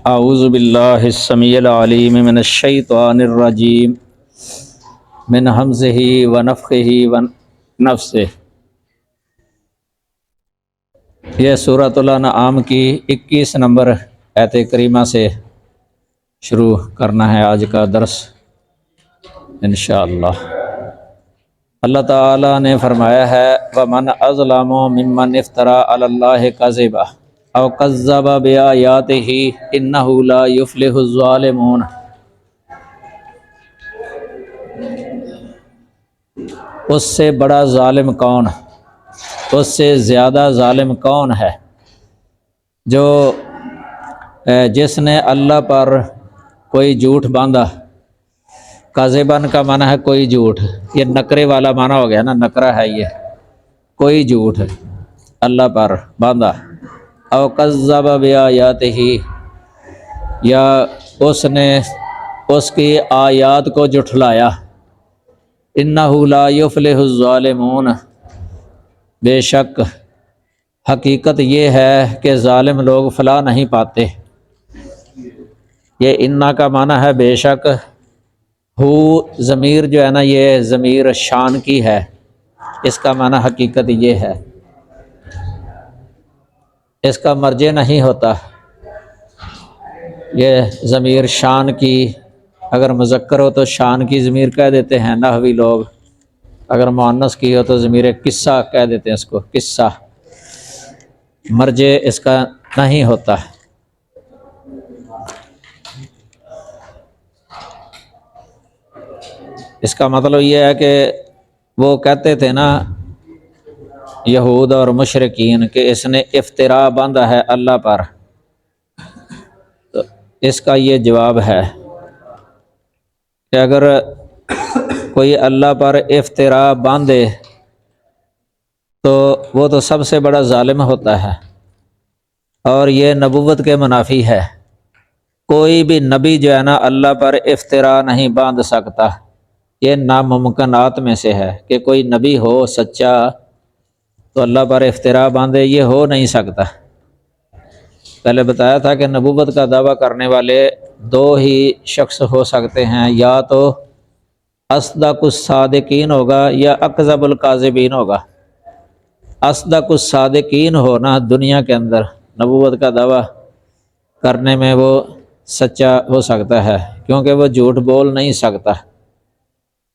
اعوذ باللہ السمیع العلیم من الشیطان الرجیم من ہمزہ ونفخہ ونفثہ۔ یہ سورۃ الانعام کی 21 نمبر آیت کریمہ سے شروع کرنا ہے آج کا درس انشاءاللہ۔ اللہ تعالیٰ نے فرمایا ہے وَمَنْ أَظْلَمُ مِمَّنِ افْتَرَىٰ عَلَى اللَّهِ كَذِبًا أَوْ كَذَّبَ بِآيَاتِهِ إِنَّهُ لَا يُفْلِحُ الظَّالِمُونَ۔ اس سے بڑا ظالم کون، اس سے زیادہ ظالم کون ہے جو جس نے اللہ پر کوئی جھوٹ باندھا۔ کاذبن کا معنی ہے کوئی جھوٹ، یہ نکرے والا معنی ہو گیا نا، نکرہ ہے یہ، کوئی جھوٹ اللہ پر باندھا۔ او کذب بآیاتہ، یا اس نے اس کی آیات کو جھٹلایا۔ انہ لا یفلح الظالمون، بے شک حقیقت یہ ہے کہ ظالم لوگ فلاح نہیں پاتے۔ یہ انا کا معنی ہے بے شک، ہو ضمیر جو ہے نا یہ ضمیر شان کی ہے، اس کا معنی حقیقت یہ ہے، اس کا مرجع نہیں ہوتا۔ یہ ضمیر شان کی اگر مذکر ہو تو شان کی ضمیر کہہ دیتے ہیں نحوی لوگ، اگر مؤنث کی ہو تو ضمیر قصہ کہہ دیتے ہیں اس کو، قصہ، مرجع اس کا نہیں ہوتا۔ اس کا مطلب یہ ہے کہ وہ کہتے تھے نا یہود اور مشرکین کہ اس نے افتراء باندھا ہے اللہ پر، تو اس کا یہ جواب ہے کہ اگر کوئی اللہ پر افتراء باندھے تو وہ تو سب سے بڑا ظالم ہوتا ہے، اور یہ نبوت کے منافی ہے۔ کوئی بھی نبی جو ہے نا اللہ پر افتراء نہیں باندھ سکتا، یہ ناممکنات میں سے ہے کہ کوئی نبی ہو سچا تو اللہ پر افتراء باندھے، یہ ہو نہیں سکتا۔ پہلے بتایا تھا کہ نبوت کا دعویٰ کرنے والے دو ہی شخص ہو سکتے ہیں، یا تو اصدق الصادقین ہوگا یا اکذب الکاذبین ہوگا۔ اصدق الصادقین ہونا دنیا کے اندر نبوت کا دعویٰ کرنے میں وہ سچا ہو سکتا ہے کیونکہ وہ جھوٹ بول نہیں سکتا،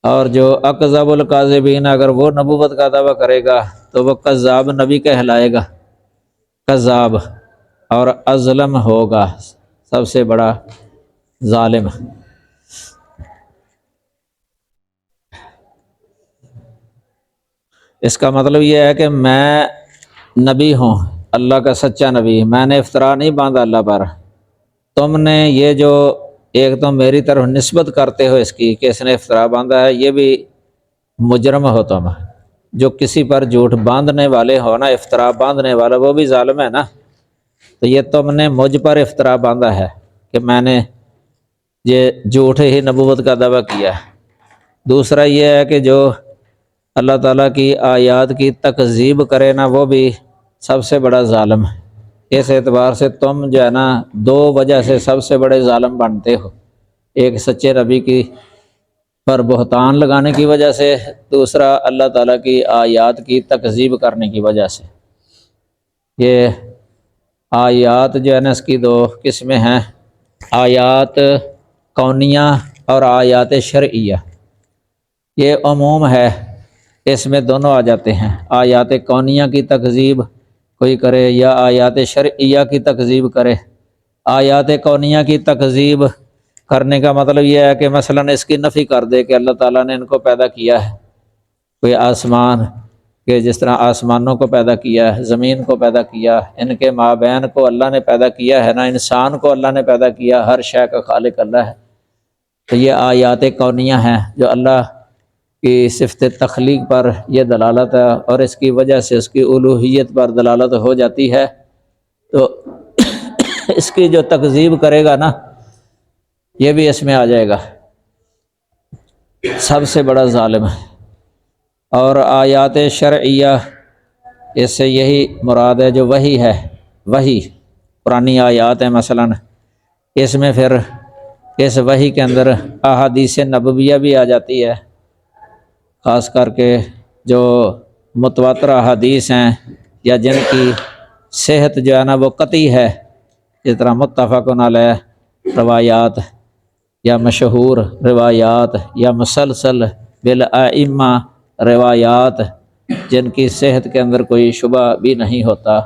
اور جو اکذب الکاذبین اگر وہ نبوت کا دعویٰ کرے گا تو وہ کذاب نبی کہلائے گا، کذاب، اور اظلم ہوگا، سب سے بڑا ظالم۔ اس کا مطلب یہ ہے کہ میں نبی ہوں، اللہ کا سچا نبی، میں نے افتراء نہیں باندھا اللہ پر، تم نے یہ جو ایک تو میری طرف نسبت کرتے ہو اس کی کہ اس نے افتراء باندھا ہے، یہ بھی مجرم ہو تم، جو کسی پر جھوٹ باندھنے والے ہو نا، افتراء باندھنے والا وہ بھی ظالم ہے نا، تو یہ تم نے مجھ پر افتراء باندھا ہے کہ میں نے یہ جھوٹ ہی نبوت کا دعویٰ کیا۔ دوسرا یہ ہے کہ جو اللہ تعالیٰ کی آیات کی تکذیب کرے نا، وہ بھی سب سے بڑا ظالم ہے۔ اس اعتبار سے تم جو ہے نا دو وجہ سے سب سے بڑے ظالم بنتے ہو، ایک سچے نبی کی پر بہتان لگانے کی وجہ سے، دوسرا اللہ تعالیٰ کی آیات کی تکذیب کرنے کی وجہ سے۔ یہ آیات جو ہے نا اس کی دو قسمیں ہیں، آیات کونیہ اور آیات شرعیہ۔ یہ عموم ہے، اس میں دونوں آ جاتے ہیں، آیات کونیہ کی تکذیب کوئی کرے یا آیات شرعیہ کی تکذیب کرے۔ آیات کونیہ کی تکذیب کرنے کا مطلب یہ ہے کہ مثلاً اس کی نفی کر دے کہ اللہ تعالیٰ نے ان کو پیدا کیا ہے، کوئی آسمان کہ جس طرح آسمانوں کو پیدا کیا ہے، زمین کو پیدا کیا، ان کے مابین کو اللہ نے پیدا کیا ہے نا، انسان کو اللہ نے پیدا کیا، ہر شے کا خالق اللہ ہے۔ تو یہ آیات کونیہ ہیں جو اللہ کی صفت تخلیق پر یہ دلالت ہے، اور اس کی وجہ سے اس کی الوہیت پر دلالت ہو جاتی ہے، تو اس کی جو تکذیب کرے گا نا یہ بھی اس میں آ جائے گا، سب سے بڑا ظالم ہے۔ اور آیات شرعیہ، اس سے یہی مراد ہے جو وحی ہے، وحی پرانی آیات ہیں، مثلاً اس میں پھر اس وحی کے اندر احادیث نبویہ بھی آ جاتی ہے، خاص کر کے جو متواتر احادیث ہیں یا جن کی صحت جو ہے نا وہ قطعی ہے، جس طرح متفق علیہ روایات یا مشہور روایات یا مسلسل بالائمہ روایات جن کی صحت کے اندر کوئی شبہ بھی نہیں ہوتا،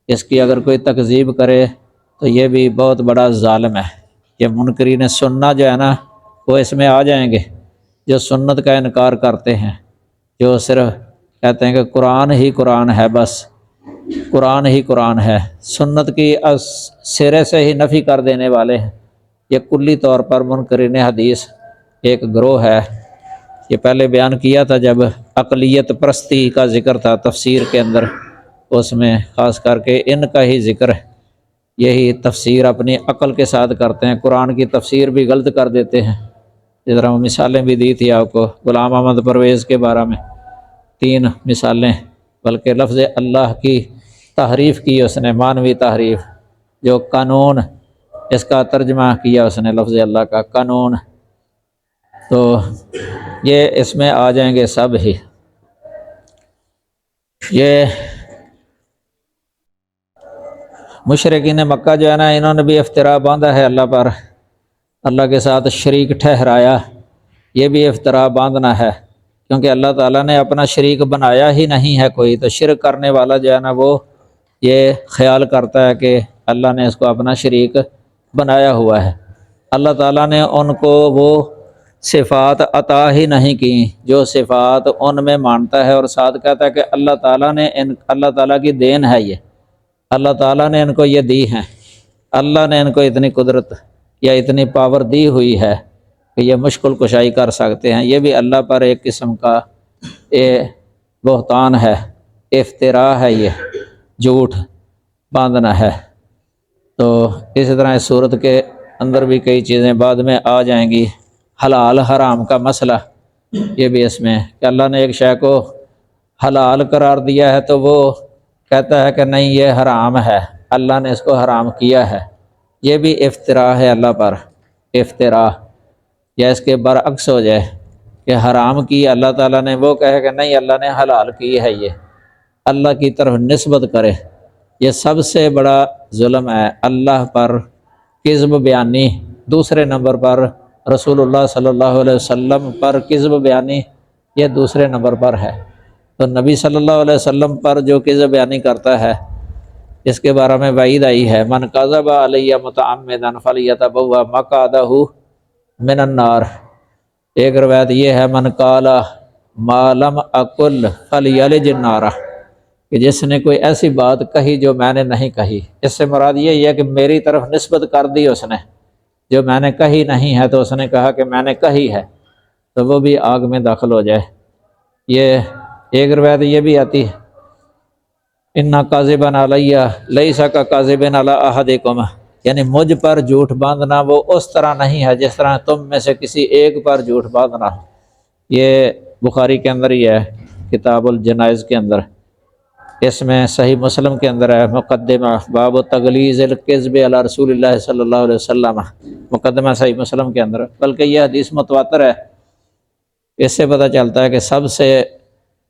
اس کی اگر کوئی تکذیب کرے تو یہ بھی بہت بڑا ظالم ہے۔ یہ منکرین سنت جو ہے نا وہ اس میں آ جائیں گے، جو سنت کا انکار کرتے ہیں، جو صرف کہتے ہیں کہ قرآن ہی قرآن ہے، بس قرآن ہی قرآن ہے، سنت کی سرے سے ہی نفی کر دینے والے ہیں۔ یہ کلی طور پر منکرین حدیث ایک گروہ ہے۔ یہ پہلے بیان کیا تھا جب اقلیت پرستی کا ذکر تھا تفسیر کے اندر، اس میں خاص کر کے ان کا ہی ذکر ہے۔ یہی تفسیر اپنی عقل کے ساتھ کرتے ہیں، قرآن کی تفسیر بھی غلط کر دیتے ہیں۔ جس طرح وہ مثالیں بھی دی تھی آپ کو غلام احمد پرویز کے بارے میں، 3 مثالیں، بلکہ لفظ اللہ کی تحریف کی اس نے، معنوی تحریف، جو قانون، اس کا ترجمہ کیا اس نے لفظ اللہ کا قانون۔ تو یہ اس میں آ جائیں گے سب ہی۔ یہ مشرکین مکہ جو ہے نا، انہوں نے بھی افطرا باندھا ہے اللہ پر، اللہ کے ساتھ شریک ٹھہرایا، یہ بھی افطرا باندھنا ہے، کیونکہ اللہ تعالیٰ نے اپنا شریک بنایا ہی نہیں ہے کوئی، تو شرک کرنے والا جو ہے نا وہ یہ خیال کرتا ہے کہ اللہ نے اس کو اپنا شریک بنایا ہوا ہے۔ اللہ تعالیٰ نے ان کو وہ صفات عطا ہی نہیں کی جو صفات ان میں مانتا ہے، اور ساتھ کہتا ہے کہ اللہ تعالیٰ کی دین ہے، یہ اللہ تعالیٰ نے ان کو یہ دی ہیں، اللہ نے ان کو اتنی قدرت یا اتنی پاور دی ہوئی ہے کہ یہ مشکل کشائی کر سکتے ہیں۔ یہ بھی اللہ پر ایک قسم کا بہتان ہے، افتراء ہے، یہ جھوٹ باندھنا ہے۔ تو اسی طرح اس صورت کے اندر بھی کئی چیزیں بعد میں آ جائیں گی، حلال حرام کا مسئلہ، یہ بھی اس میں کہ اللہ نے ایک شے کو حلال قرار دیا ہے تو وہ کہتا ہے کہ نہیں یہ حرام ہے، اللہ نے اس کو حرام کیا ہے، یہ بھی افتراء ہے اللہ پر، افتراء۔ یا اس کے برعکس ہو جائے کہ حرام کی اللہ تعالیٰ نے، وہ کہے کہ نہیں اللہ نے حلال کی ہے، یہ اللہ کی طرف نسبت کرے، یہ سب سے بڑا ظلم ہے۔ اللہ پر کذب بیانی، دوسرے نمبر پر رسول اللہ صلی اللہ علیہ وسلم پر کذب بیانی، یہ دوسرے نمبر پر ہے۔ تو نبی صلی اللہ علیہ وسلم پر جو کذب بیانی کرتا ہے، اس کے بارے میں وعید آئی ہے، من کذب علی متعمدا فلیتبوأ مقعدہ من النار۔ ایک روایت یہ ہے من قال ما لم اقل فلیلج النار، کہ جس نے کوئی ایسی بات کہی جو میں نے نہیں کہی، اس سے مراد یہ ہے کہ میری طرف نسبت کر دی اس نے، جو میں نے کہی نہیں ہے تو اس نے کہا کہ میں نے کہی ہے، تو وہ بھی آگ میں داخل ہو جائے۔ یہ ایک روایت یہ بھی آتی ہے انا کاذبا علی لیس ککاذب علی احدکم، یعنی مجھ پر جھوٹ باندھنا وہ اس طرح نہیں ہے جس طرح تم میں سے کسی ایک پر جھوٹ باندھنا ہو۔ یہ بخاری کے اندر ہی ہے، کتاب الجنائز کے اندر، اس میں صحیح مسلم کے اندر ہے مقدمہ باب تغلیظ الکذب علی رسول اللہ صلی اللہ علیہ وسلم، مقدمہ صحیح مسلم کے اندر، بلکہ یہ حدیث متواتر ہے۔ اس سے پتہ چلتا ہے کہ سب سے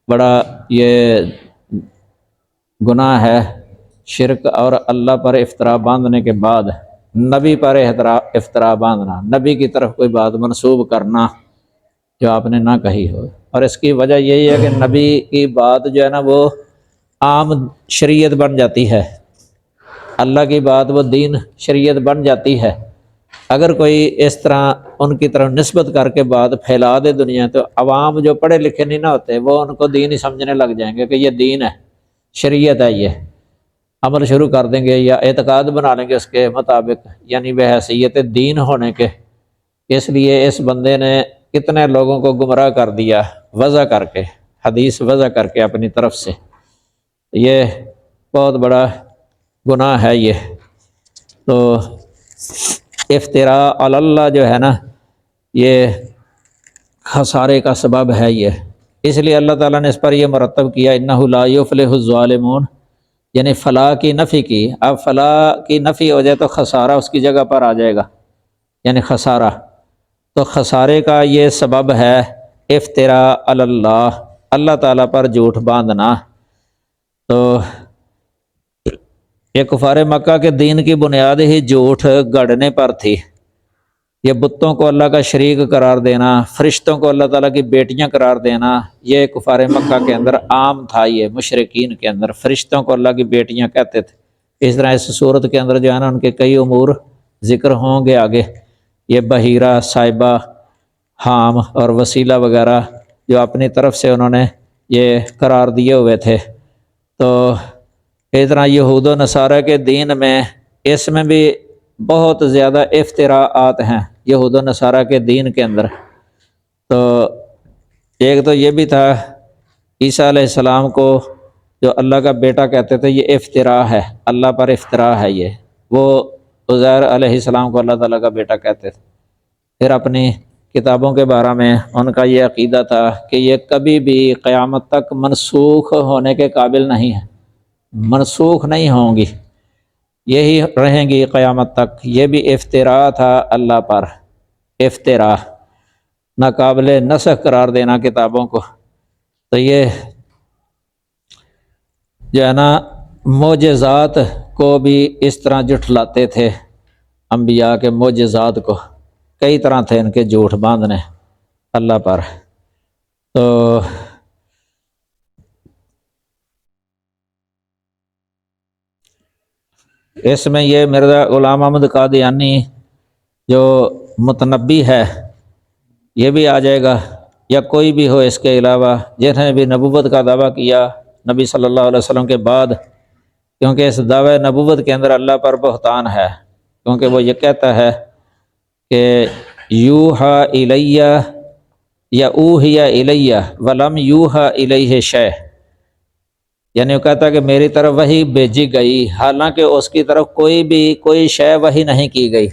بڑا یہ گناہ ہے شرک اور اللہ پر افطرا باندھنے کے بعد نبی پر افطرا باندھنا، نبی کی طرف کوئی بات منسوب کرنا جو آپ نے نہ کہی ہو۔ اور اس کی وجہ یہی ہے کہ نبی کی بات جو ہے نا وہ عام شریعت بن جاتی ہے، اللہ کی بات وہ دین شریعت بن جاتی ہے۔ اگر کوئی اس طرح ان کی طرف نسبت کر کے بات پھیلا دے دنیا، تو عوام جو پڑھے لکھے نہیں نہ ہوتے وہ ان کو دین ہی سمجھنے لگ جائیں گے کہ یہ دین ہے، شریعت ہے، یہ عمل شروع کر دیں گے یا اعتقاد بنا لیں گے اس کے مطابق، یعنی بحیثیت دین ہونے کے۔ اس لیے اس بندے نے کتنے لوگوں کو گمراہ کر دیا وضع کر کے، حدیث وضع کر کے اپنی طرف سے، یہ بہت بڑا گناہ ہے یہ۔ تو افتراء علی اللہ جو ہے نا یہ خسارے کا سبب ہے یہ، اس لیے اللہ تعالیٰ نے اس پر یہ مرتب کیا انہ لا یفلح الظالمون، یعنی فلاح کی نفی کی. اب فلاح کی نفی ہو جائے تو خسارہ اس کی جگہ پر آ جائے گا، یعنی خسارہ. تو خسارے کا یہ سبب ہے افتراء علی اللہ، اللہ تعالیٰ پر جھوٹ باندھنا. تو یہ کفار مکہ کے دین کی بنیاد ہی جھوٹ گڑھنے پر تھی. یہ بتوں کو اللہ کا شریک قرار دینا، فرشتوں کو اللہ تعالیٰ کی بیٹیاں قرار دینا، یہ کفار مکہ کے اندر عام تھا. یہ مشرکین کے اندر فرشتوں کو اللہ کی بیٹیاں کہتے تھے. اس طرح اس صورت کے اندر جو ہے نا ان کے کئی امور ذکر ہوں گے آگے. یہ بحیرہ، صاحبہ، حام اور وسیلہ وغیرہ جو اپنی طرف سے انہوں نے یہ قرار دیے ہوئے تھے. تو اس طرح یہود و نصارہ کے دین میں اس میں بھی بہت زیادہ افتراءات ہیں یہود و نصارہ کے دین کے اندر. تو ایک تو یہ بھی تھا عیسیٰ علیہ السلام کو جو اللہ کا بیٹا کہتے تھے، یہ افتراء ہے، اللہ پر افتراء ہے. یہ وہ عزیر علیہ السلام کو اللہ تعالیٰ کا بیٹا کہتے تھے. پھر اپنی کتابوں کے بارے میں ان کا یہ عقیدہ تھا کہ یہ کبھی بھی قیامت تک منسوخ ہونے کے قابل نہیں ہے، منسوخ نہیں ہوں گی، یہی رہیں گی قیامت تک. یہ بھی افتراء تھا اللہ پر، افتراء، ناقابل نسخ قرار دینا کتابوں کو. تو یہ جو ہے نا معجزات کو بھی اس طرح جھٹلاتے تھے، انبیاء کے معجزات کو. کئی طرح تھے ان کے جھوٹ باندھنے اللہ پر. تو اس میں یہ مرزا غلام احمد قادیانی جو متنبی ہے یہ بھی آ جائے گا، یا کوئی بھی ہو اس کے علاوہ جنہیں بھی نبوت کا دعویٰ کیا نبی صلی اللہ علیہ وسلم کے بعد. کیونکہ اس دعوی نبوت کے اندر اللہ پر بہتان ہے، کیونکہ وہ یہ کہتا ہے کہ یوحا الیہ یا اوحی الیہ ولم یوحا الیہ شیء، یعنی وہ کہتا ہے کہ میری طرف وحی بھیجی گئی حالانکہ اس کی طرف کوئی شے وحی نہیں کی گئی.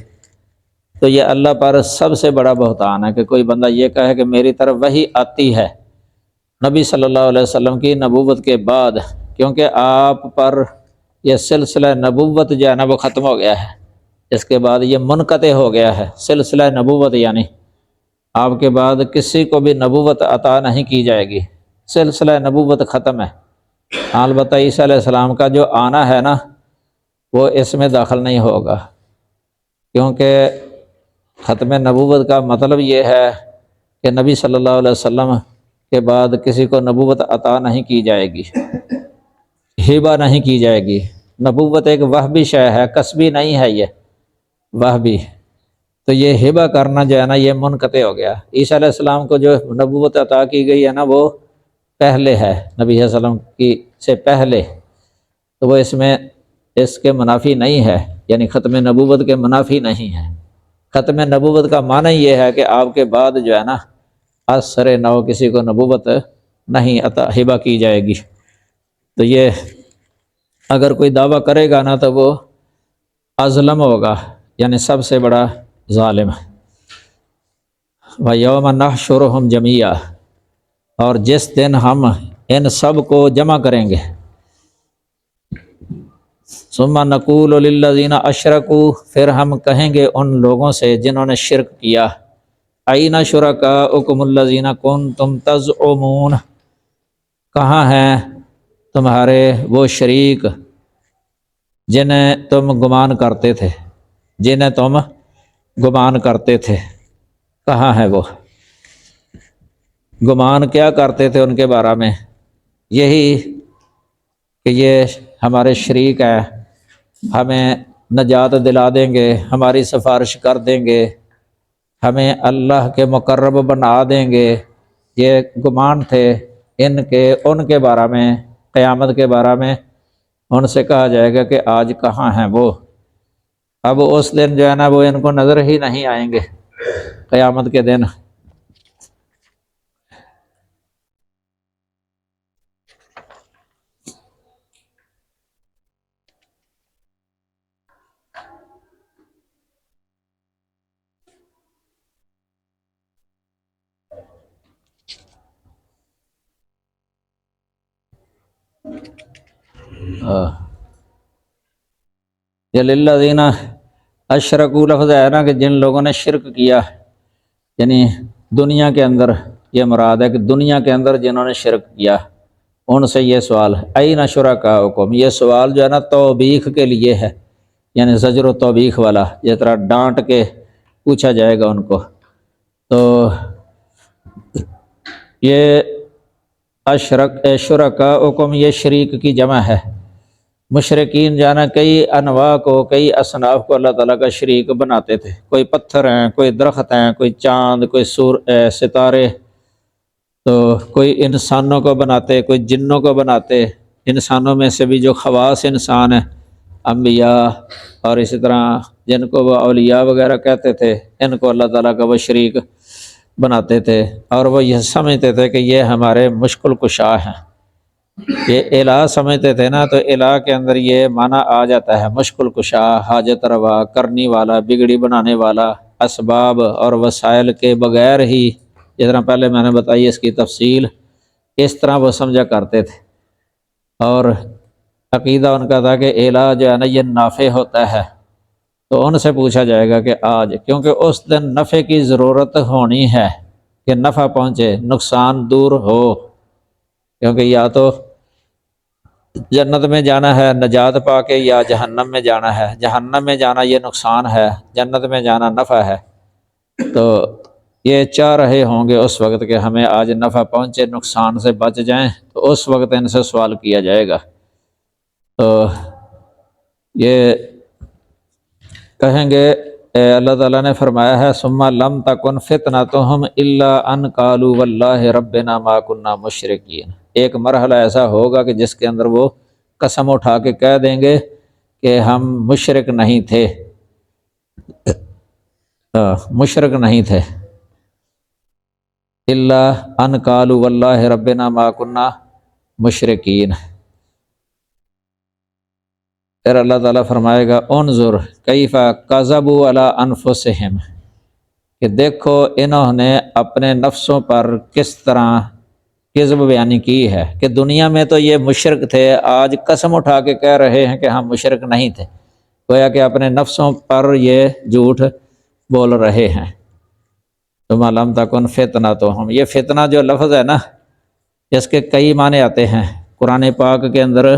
تو یہ اللہ پر سب سے بڑا بہتان ہے کہ کوئی بندہ یہ کہے کہ میری طرف وحی آتی ہے نبی صلی اللہ علیہ وسلم کی نبوت کے بعد. کیونکہ آپ پر یہ سلسلہ نبوت جو ہے نا وہ ختم ہو گیا ہے، اس کے بعد یہ منقطع ہو گیا ہے سلسلہ نبوت، یعنی آپ کے بعد کسی کو بھی نبوت عطا نہیں کی جائے گی، سلسلہ نبوت ختم ہے. البتہ عیسیٰ علیہ السلام کا جو آنا ہے نا وہ اس میں داخل نہیں ہوگا، کیونکہ ختم نبوت کا مطلب یہ ہے کہ نبی صلی اللہ علیہ وسلم کے بعد کسی کو نبوت عطا نہیں کی جائے گی، ہبہ نہیں کی جائے گی. نبوت ایک وہبی شے ہے، کسبی نہیں ہے یہ وہبی. تو یہ ہبہ کرنا جو ہے نا یہ منقطع ہو گیا. عیسیٰ علیہ السلام کو جو نبوت عطا کی گئی ہے نا وہ پہلے ہے، نبی صلی اللہ علیہ وسلم کی سے پہلے. تو وہ اس کے منافی نہیں ہے، یعنی ختم نبوت کے منافی نہیں ہے. ختم نبوت کا معنی یہ ہے کہ آپ کے بعد جو ہے نا اثر نو کسی کو نبوت نہیں عطا ہبہ کی جائے گی. تو یہ اگر کوئی دعویٰ کرے گا نا تو وہ اظلم ہوگا، یعنی سب سے بڑا ظالم. وَيَوْمَ نَحْشُرُهُمْ جَمِيعًا، اور جس دن ہم ان سب کو جمع کریں گے. ثُمَّ نَقُولُ لِلَّذِينَ أَشْرَكُوا، پھر ہم کہیں گے ان لوگوں سے جنہوں نے شرک کیا، أَيْنَ شُرَكَاؤُكُمُ الَّذِينَ كُنتُمْ تَزْعُمُونَ، کہاں ہیں تمہارے وہ شریک جنہیں تم گمان کرتے تھے، جنہیں تم گمان کرتے تھے، کہاں ہے وہ؟ گمان کیا کرتے تھے ان کے بارے میں؟ یہی کہ یہ ہمارے شریک ہیں، ہمیں نجات دلا دیں گے، ہماری سفارش کر دیں گے، ہمیں اللہ کے مقرب بنا دیں گے. یہ گمان تھے ان کے بارے میں. قیامت کے بارے میں ان سے کہا جائے گا کہ آج کہاں ہیں وہ؟ اب اس دن جو ہے نا وہ ان کو نظر ہی نہیں آئیں گے قیامت کے دن. یہ للذین اشرکوا لفظ ہے نا کہ جن لوگوں نے شرک کیا، یعنی دنیا کے اندر، یہ مراد ہے کہ دنیا کے اندر جنہوں نے شرک کیا ان سے یہ سوال ہے، این شرکاؤکم، یہ سوال جو ہے نا توبیخ کے لیے ہے، یعنی زجر و توبیخ والا، جس طرح ڈانٹ کے پوچھا جائے گا ان کو۔ تو یہ شرکاؤکم یہ شریک کی جمع ہے، مشرکین جانا کئی انواع کو، کئی اصناف کو اللہ تعالیٰ کا شریک بناتے تھے، کوئی پتھر ہیں، کوئی درخت ہیں، کوئی چاند، کوئی ستارے، تو کوئی انسانوں کو بناتے، کوئی جنوں کو بناتے، انسانوں میں سے بھی جو خواص انسان ہیں، انبیاء، اور اسی طرح جن کو وہ اولیاء وغیرہ کہتے تھے، ان کو اللہ تعالیٰ کا وہ شریک بناتے تھے، اور وہ یہ سمجھتے تھے کہ یہ ہمارے مشکل کشا ہیں۔ یہ الہ سمجھتے تھے نا، تو الہ کے اندر یہ معنی آ جاتا ہے مشکل کشا، حاجت روا، کرنی والا، بگڑی بنانے والا، اسباب اور وسائل کے بغیر ہی، جس طرح پہلے میں نے بتائی اس کی تفصیل، اس طرح وہ سمجھا کرتے تھے۔ اور عقیدہ ان کا تھا کہ الہ جو ہے نا یہ نافع ہوتا ہے، تو ان سے پوچھا جائے گا کہ آج، کیونکہ اس دن نفع کی ضرورت ہونی ہے کہ نفع پہنچے، نقصان دور ہو، کیونکہ یا تو جنت میں جانا ہے نجات پا کے، یا جہنم میں جانا ہے، جہنم میں جانا یہ نقصان ہے، جنت میں جانا نفع ہے۔ تو یہ چاہ رہے ہوں گے اس وقت کہ ہمیں آج نفع پہنچے، نقصان سے بچ جائیں، تو اس وقت ان سے سوال کیا جائے گا۔ تو یہ کہیں گے، اللہ تعالیٰ نے فرمایا ہے ثم لم تکن فتنتہم الا ان قالوا واللہ ربنا ما کنا مشرکین، ایک مرحلہ ایسا ہوگا کہ جس کے اندر وہ قسم اٹھا کے کہہ دیں گے کہ ہم مشرک نہیں تھے، مشرک نہیں تھے، الا ان قالوا واللہ ربنا ما کنا مشرکین۔ پھر اللہ تعالیٰ فرمائے گا انظر کیف کذبوا علی انفسہم، کہ دیکھو انہوں نے اپنے نفسوں پر کس طرح کذب بیانی کی ہے، کہ دنیا میں تو یہ مشرک تھے، آج قسم اٹھا کے کہہ رہے ہیں کہ ہم مشرک نہیں تھے، گویا کہ اپنے نفسوں پر یہ جھوٹ بول رہے ہیں۔ ثم لم تکن فتنتہم، یہ فتنہ جو لفظ ہے نا، اس کے کئی معنی آتے ہیں قرآن پاک کے اندر۔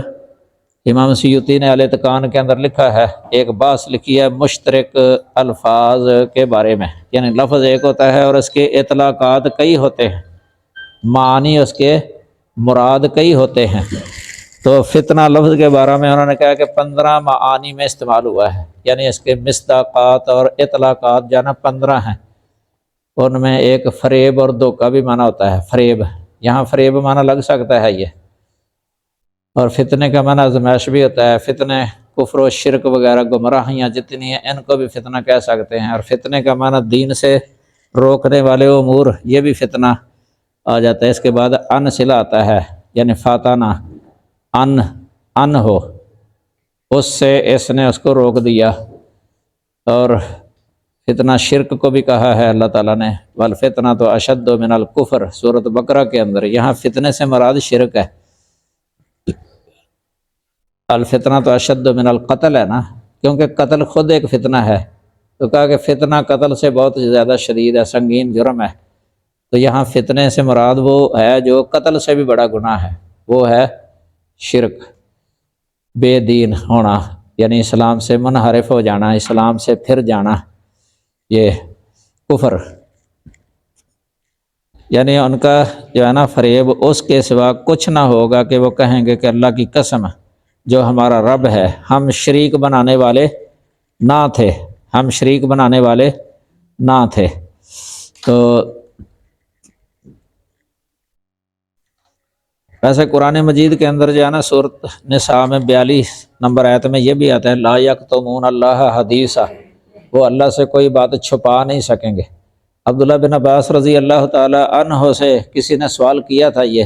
امام سیوطی نے الاتقان کے اندر لکھا ہے، ایک بحث لکھی ہے مشترک الفاظ کے بارے میں، یعنی لفظ ایک ہوتا ہے اور اس کے اطلاقات کئی ہوتے ہیں، معنی اس کے مراد کئی ہوتے ہیں۔ تو فتنہ لفظ کے بارے میں انہوں نے کہا کہ 15 معانی میں استعمال ہوا ہے، یعنی اس کے مصداقات اور اطلاقات جانا 15 ہیں۔ ان میں ایک فریب اور دھوکہ بھی معنی ہوتا ہے، فریب، یہاں فریب معنی لگ سکتا ہے یہ، اور فتنے کا معنی آزمائش بھی ہوتا ہے، فتنے کفر و شرک وغیرہ گمراہیاں جتنی ہیں ان کو بھی فتنہ کہہ سکتے ہیں، اور فتنے کا معنی دین سے روکنے والے امور، یہ بھی فتنہ آ جاتا ہے۔ اس کے بعد ان صلہ آتا ہے، یعنی فاتانہ، ان ہو، اس سے اس نے اس کو روک دیا۔ اور فتنہ شرک کو بھی کہا ہے اللہ تعالیٰ نے، والفتنہ تو اشد من الکفر، سورۃ بقرہ کے اندر، یہاں فتنے سے مراد شرک ہے۔ الفتنہ تو اشد من القتل ہے نا، کیونکہ قتل خود ایک فتنہ ہے، تو کہا کہ فتنہ قتل سے بہت زیادہ شدید ہے، سنگین جرم ہے۔ تو یہاں فتنے سے مراد وہ ہے جو قتل سے بھی بڑا گناہ ہے، وہ ہے شرک، بے دین ہونا، یعنی اسلام سے منحرف ہو جانا، اسلام سے پھر جانا، یہ کفر۔ یعنی ان کا جو ہے نا فریب، اس کے سوا کچھ نہ ہوگا کہ وہ کہیں گے کہ اللہ کی قسم جو ہمارا رب ہے، ہم شریک بنانے والے نہ تھے، ہم شریک بنانے والے نہ تھے۔ تو ویسے قرآن مجید کے اندر جو ہے نا سورۃ نساء میں 42 نمبر آیت میں یہ بھی آتا ہے، لا یکتمون اللہ حدیثا، وہ اللہ سے کوئی بات چھپا نہیں سکیں گے۔ عبداللہ بن عباس رضی اللہ تعالی عنہ سے کسی نے سوال کیا تھا یہ،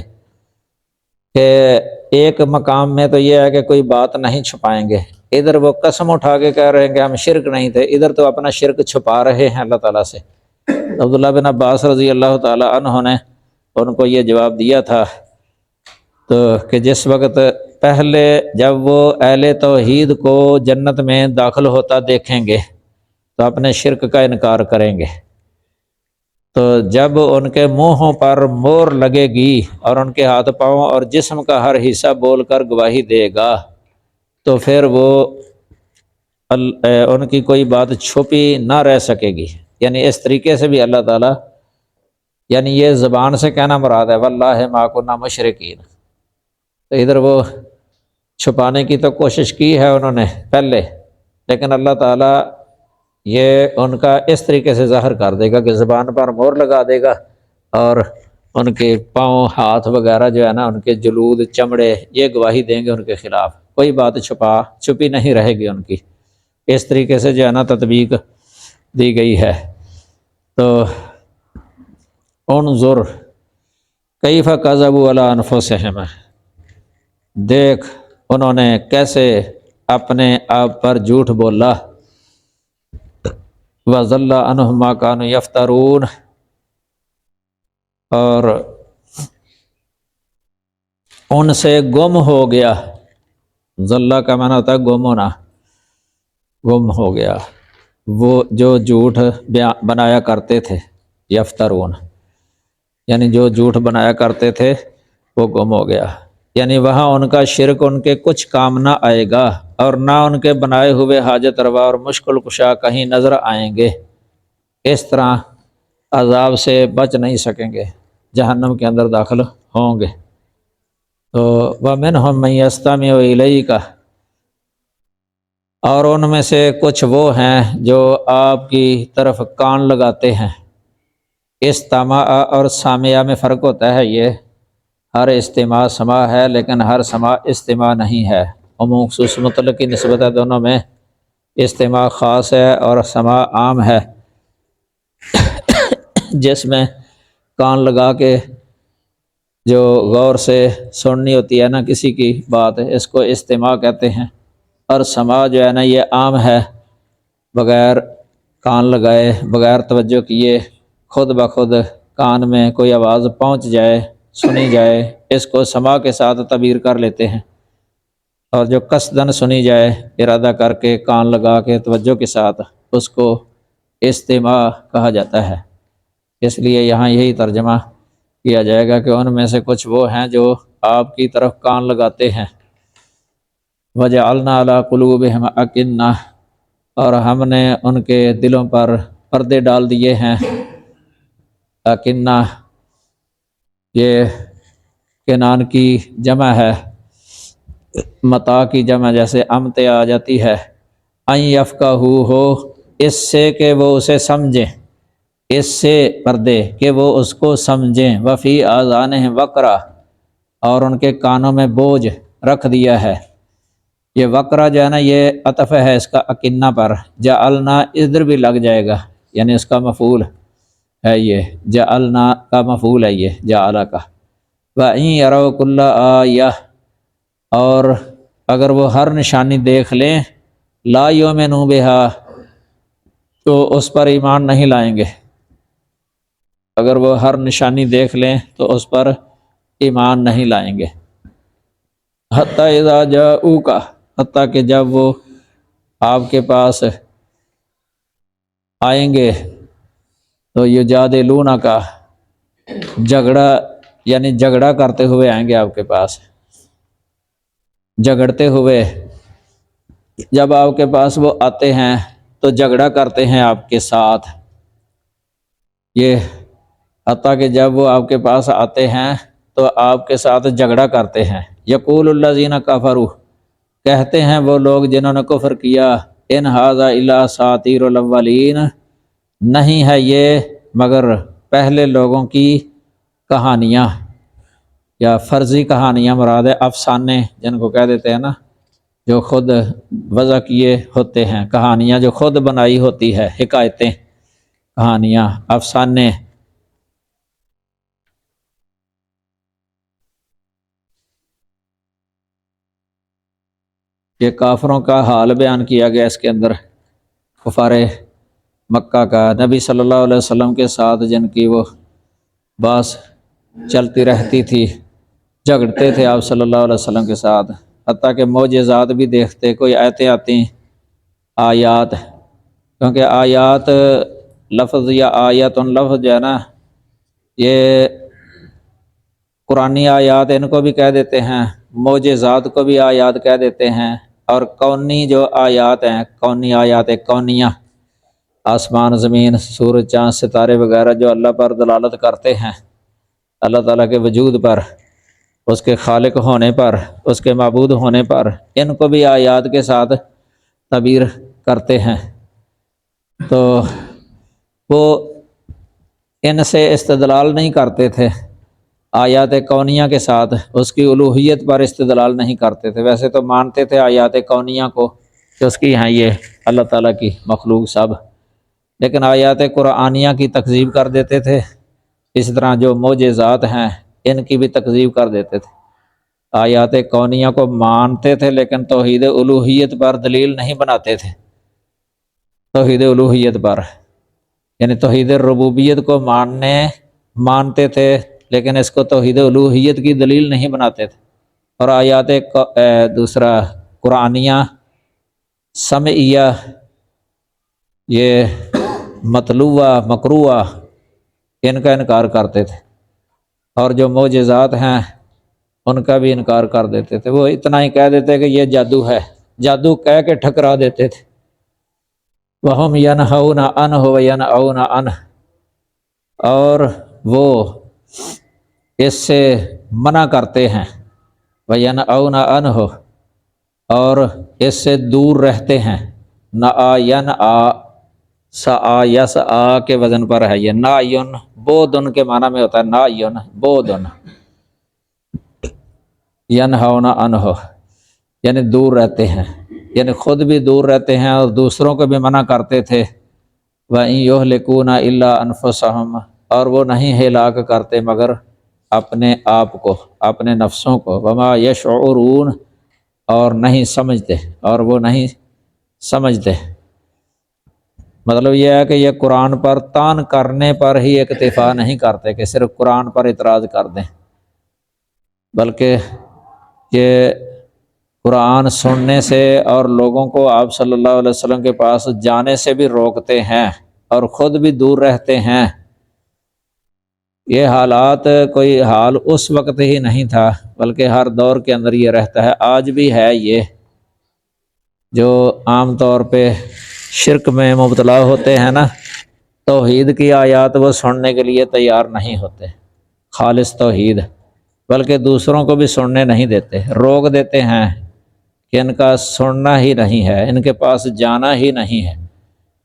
کہ ایک مقام میں تو یہ ہے کہ کوئی بات نہیں چھپائیں گے، ادھر وہ قسم اٹھا کے کہہ رہے ہیں کہ ہم شرک نہیں تھے، ادھر تو اپنا شرک چھپا رہے ہیں اللہ تعالیٰ سے۔ عبداللہ بن عباس رضی اللہ تعالی عنہ نے ان کو یہ جواب دیا تھا۔ تو کہ جس وقت پہلے جب وہ اہل توحید کو جنت میں داخل ہوتا دیکھیں گے تو اپنے شرک کا انکار کریں گے، تو جب ان کے منہوں پر مور لگے گی اور ان کے ہاتھ پاؤں اور جسم کا ہر حصہ بول کر گواہی دے گا، تو پھر وہ ان کی کوئی بات چھپی نہ رہ سکے گی۔ یعنی اس طریقے سے بھی اللہ تعالیٰ، یعنی یہ زبان سے کہنا مراد ہے واللہ ما کنا مشرکین، تو ادھر وہ چھپانے کی تو کوشش کی ہے انہوں نے پہلے، لیکن اللہ تعالیٰ یہ ان کا اس طریقے سے ظاہر کر دے گا کہ زبان پر مہر لگا دے گا، اور ان کے پاؤں ہاتھ وغیرہ جو ہے نا، ان کے جلود چمڑے یہ گواہی دیں گے ان کے خلاف، کوئی بات چھپی نہیں رہے گی ان کی۔ اس طریقے سے جو ہے نا تطبیق دی گئی ہے۔ تو انظر کیف کذبوا علی انفسہم، دیکھ انہوں نے کیسے اپنے آپ پر جھوٹ بولا، وَضَلَّ عَنْهُمْ مَا كَانُوا يَفْتَرُونَ، اور ان سے گم ہو گیا، ضلع کا معنی ہوتا ہے گم ہونا، گم ہو گیا وہ جو جھوٹ بنایا کرتے تھے، یفترون یعنی جو جھوٹ بنایا کرتے تھے وہ گم ہو گیا، یعنی وہاں ان کا شرک ان کے کچھ کام نہ آئے گا، اور نہ ان کے بنائے ہوئے حاجت روا اور مشکل کشا کہیں نظر آئیں گے، اس طرح عذاب سے بچ نہیں سکیں گے، جہنم کے اندر داخل ہوں گے۔ تو وَمِنْهُمْ مَن يَسْتَمِعُ إِلَيْكَ، اور ان میں سے کچھ وہ ہیں جو آپ کی طرف کان لگاتے ہیں۔ استماع اور سامعہ میں فرق ہوتا ہے، یہ ہر استماع سماع ہے لیکن ہر سماع استماع نہیں ہے، عموم خصوص مطلق کی نسبت ہے، دونوں میں استماع خاص ہے اور سماع عام ہے، جس میں کان لگا کے جو غور سے سننی ہوتی ہے نا کسی کی بات، اس کو استماع کہتے ہیں، اور سماع جو ہے نا یہ عام ہے، بغیر کان لگائے، بغیر توجہ کیے، خود بخود کان میں کوئی آواز پہنچ جائے، سنی جائے، اس کو سماع کے ساتھ تعبیر کر لیتے ہیں، اور جو قصداً سنی جائے ارادہ کر کے کان لگا کے توجہ کے ساتھ، اس کو استماع کہا جاتا ہے۔ اس لیے یہاں یہی ترجمہ کیا جائے گا کہ ان میں سے کچھ وہ ہیں جو آپ کی طرف کان لگاتے ہیں۔ وَجَعَلْنَا عَلَىٰ قُلُوبِهِمْ أَكِنَّةً، اور ہم نے ان کے دلوں پر پردے ڈال دیے ہیں، اکنہ یہ کنان کی جمع ہے، متا کی جمع جیسے امتے آ جاتی ہے، ان یفقہوا ہو، اس سے کہ وہ اسے سمجھیں، اس سے پردے کہ وہ اس کو سمجھیں، وفی آذانہم وقرا، اور ان کے کانوں میں بوجھ رکھ دیا ہے۔ یہ وقرا جو ہے نا یہ عطف ہے اس کا اکنہ پر، جعلنا ادھر بھی لگ جائے گا، یعنی اس کا مفعول ہے، یہ جعلنا کا مفعول ہے، یہ جعل کا۔ وَإِن يَرَوْا كُلَّ آیَةٍ، اور اگر وہ ہر نشانی دیکھ لیں، لا یؤمنوا بها، تو اس پر ایمان نہیں لائیں گے، اگر وہ ہر نشانی دیکھ لیں تو اس پر ایمان نہیں لائیں گے۔ حتیٰ اذا جاؤک، حتیٰ کہ جب وہ آپ کے پاس آئیں گے، تو یجادلونک، جھگڑا یعنی جھگڑا کرتے ہوئے آئیں گے آپ کے پاس، جھگڑتے ہوئے، جب آپ کے پاس وہ آتے ہیں تو جھگڑا کرتے ہیں آپ کے ساتھ، یہ حتیٰ کہ جب وہ آپ کے پاس آتے ہیں تو آپ کے ساتھ جھگڑا کرتے ہیں۔ یقول الذین کفروا، کہتے ہیں وہ لوگ جنہوں نے کفر کیا، ان ھذا الا اساطیر الاولین، نہیں ہے یہ مگر پہلے لوگوں کی کہانیاں، یا فرضی کہانیاں مراد ہے، افسانے جن کو کہہ دیتے ہیں نا، جو خود وضع کیے ہوتے ہیں، کہانیاں جو خود بنائی ہوتی ہے، حکایتیں، کہانیاں، افسانے۔ یہ کافروں کا حال بیان کیا گیا اس کے اندر، کفار مکہ کا، نبی صلی اللہ علیہ وسلم کے ساتھ جن کی وہ باس چلتی رہتی تھی، جھگڑتے تھے آپ صلی اللہ علیہ وسلم کے ساتھ، حتیٰ کہ معجزات بھی دیکھتے، کوئی آیتیں آتی، آیات، کیونکہ آیات لفظ یا آیت لفظ جو ہے نا، یہ قرآنی آیات ان کو بھی کہہ دیتے ہیں، معجزات کو بھی آیات کہہ دیتے ہیں، اور کونی جو آیات ہیں، کونی آیات کونیہ، آسمان زمین سورج چاند ستارے وغیرہ جو اللہ پر دلالت کرتے ہیں، اللہ تعالیٰ کے وجود پر، اس کے خالق ہونے پر، اس کے معبود ہونے پر، ان کو بھی آیات کے ساتھ تعبیر کرتے ہیں۔ تو وہ ان سے استدلال نہیں کرتے تھے، آیات کونیہ کے ساتھ اس کی الوہیت پر استدلال نہیں کرتے تھے، ویسے تو مانتے تھے آیات کونیہ کو کہ اس کی ہیں یہ اللہ تعالیٰ کی مخلوق سب، لیکن آیات قرآنیہ کی تکذیب کر دیتے تھے، اس طرح جو معجزات ہیں ان کی بھی تکذیب کر دیتے تھے۔ آیات کونیہ کو مانتے تھے لیکن توحید الوہیت پر دلیل نہیں بناتے تھے، توحید الوہیت پر، یعنی توحید ربوبیت کو مانتے تھے لیکن اس کو توحید الوہیت کی دلیل نہیں بناتے تھے، اور آیات دوسرا قرآنیہ سمعیہ، یہ مطلوعہ مقروءہ، ان کا انکار کرتے تھے، اور جو معجزات ہیں ان کا بھی انکار کر دیتے تھے۔ وہ اتنا ہی کہہ دیتے کہ یہ جادو ہے، جادو کہہ کے ٹھکرا دیتے تھے۔ وَهُمْ يَنْهَوْنَ عَنْهُ وَيَنْأَوْنَ عَنْهُ، اور وہ اس سے منع کرتے ہیں، وَيَنْأَوْنَ عَنْهُ، اور اس سے دور رہتے ہیں۔ نَأَ يَنْأَ، سَآ یسعا کے وزن پر ہے یہ، نَأْیٌ بودن کے معنی میں ہوتا ہے، نَأْیٌ بودن، ینہون عنہ یعنی دور رہتے ہیں، یعنی خود بھی دور رہتے ہیں اور دوسروں کو بھی منع کرتے تھے۔ وَإِن يُهْلِكُونَ إِلَّا أَنفُسَهُمْ، اور وہ نہیں ہلاک کرتے مگر اپنے آپ کو، اپنے نفسوں کو۔ وَمَا يَشْعُرُونَ، اور نہیں سمجھتے، اور وہ نہیں سمجھتے۔ مطلب یہ ہے کہ یہ قرآن پر تان کرنے پر ہی اکتفا نہیں کرتے کہ صرف قرآن پر اعتراض کر دیں، بلکہ یہ قرآن سننے سے اور لوگوں کو آپ صلی اللہ علیہ وسلم کے پاس جانے سے بھی روکتے ہیں، اور خود بھی دور رہتے ہیں۔ یہ حالات کوئی حال اس وقت ہی نہیں تھا، بلکہ ہر دور کے اندر یہ رہتا ہے، آج بھی ہے۔ یہ جو عام طور پہ شرک میں مبتلا ہوتے ہیں نا، توحید کی آیات وہ سننے کے لیے تیار نہیں ہوتے، خالص توحید، بلکہ دوسروں کو بھی سننے نہیں دیتے، روک دیتے ہیں کہ ان کا سننا ہی نہیں ہے، ان کے پاس جانا ہی نہیں ہے،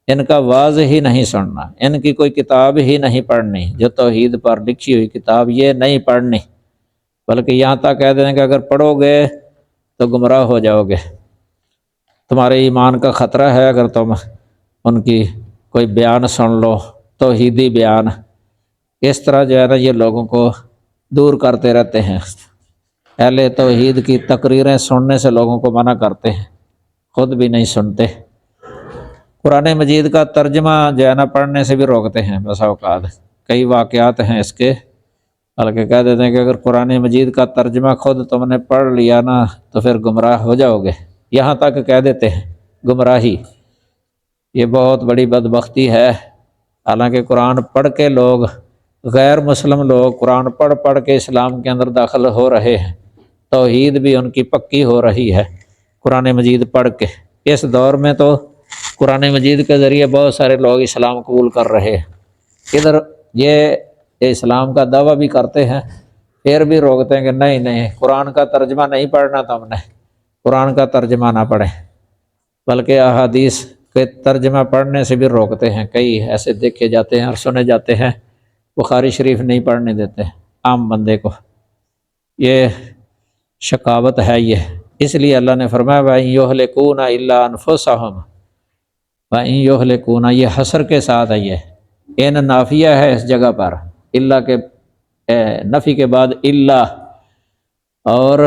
ان کا واعظ ہی نہیں سننا، ان کی کوئی کتاب ہی نہیں پڑھنی، جو توحید پر لکھی ہوئی کتاب یہ نہیں پڑھنی، بلکہ یہاں تک کہہ دیں کہ اگر پڑھو گے تو گمراہ ہو جاؤ گے، تمہارے ایمان کا خطرہ ہے اگر تم ان کی کوئی بیان سن لو، توحیدی بیان۔ اس طرح جو ہے نا یہ لوگوں کو دور کرتے رہتے ہیں، اہل توحید کی تقریریں سننے سے لوگوں کو منع کرتے ہیں، خود بھی نہیں سنتے۔ قرآن مجید کا ترجمہ جو ہے نا پڑھنے سے بھی روکتے ہیں، بسا اوقات کئی واقعات ہیں اس کے، بلکہ کہہ دیتے ہیں کہ اگر قرآن مجید کا ترجمہ خود تم نے پڑھ لیا نا تو پھر گمراہ ہو جاؤ گے، یہاں تک کہہ دیتے ہیں گمراہی۔ یہ بہت بڑی بدبختی ہے، حالانکہ قرآن پڑھ کے لوگ، غیر مسلم لوگ قرآن پڑھ کے اسلام کے اندر داخل ہو رہے ہیں، توحید بھی ان کی پکی ہو رہی ہے قرآن مجید پڑھ کے۔ اس دور میں تو قرآن مجید کے ذریعے بہت سارے لوگ اسلام قبول کر رہے ہیں، ادھر یہ اسلام کا دعویٰ بھی کرتے ہیں، پھر بھی روکتے ہیں کہ نہیں قرآن کا ترجمہ نہیں پڑھنا، تم نے قرآن کا ترجمہ نہ پڑھیں، بلکہ احادیث کے ترجمہ پڑھنے سے بھی روکتے ہیں۔ کئی ایسے دیکھے جاتے ہیں اور سنے جاتے ہیں، بخاری شریف نہیں پڑھنے دیتے عام بندے کو، یہ شقاوت ہے یہ۔ اس لیے اللہ نے فرمایا وَإِن يُهْلِكُونَ إِلَّا أَنفُسَهُمْ، وَإِن يُهْلِكُونَ، یہ حصر کے ساتھ ہے، یہ ان نافیہ ہے اس جگہ پر، اللہ کے نفی کے بعد اللہ، اور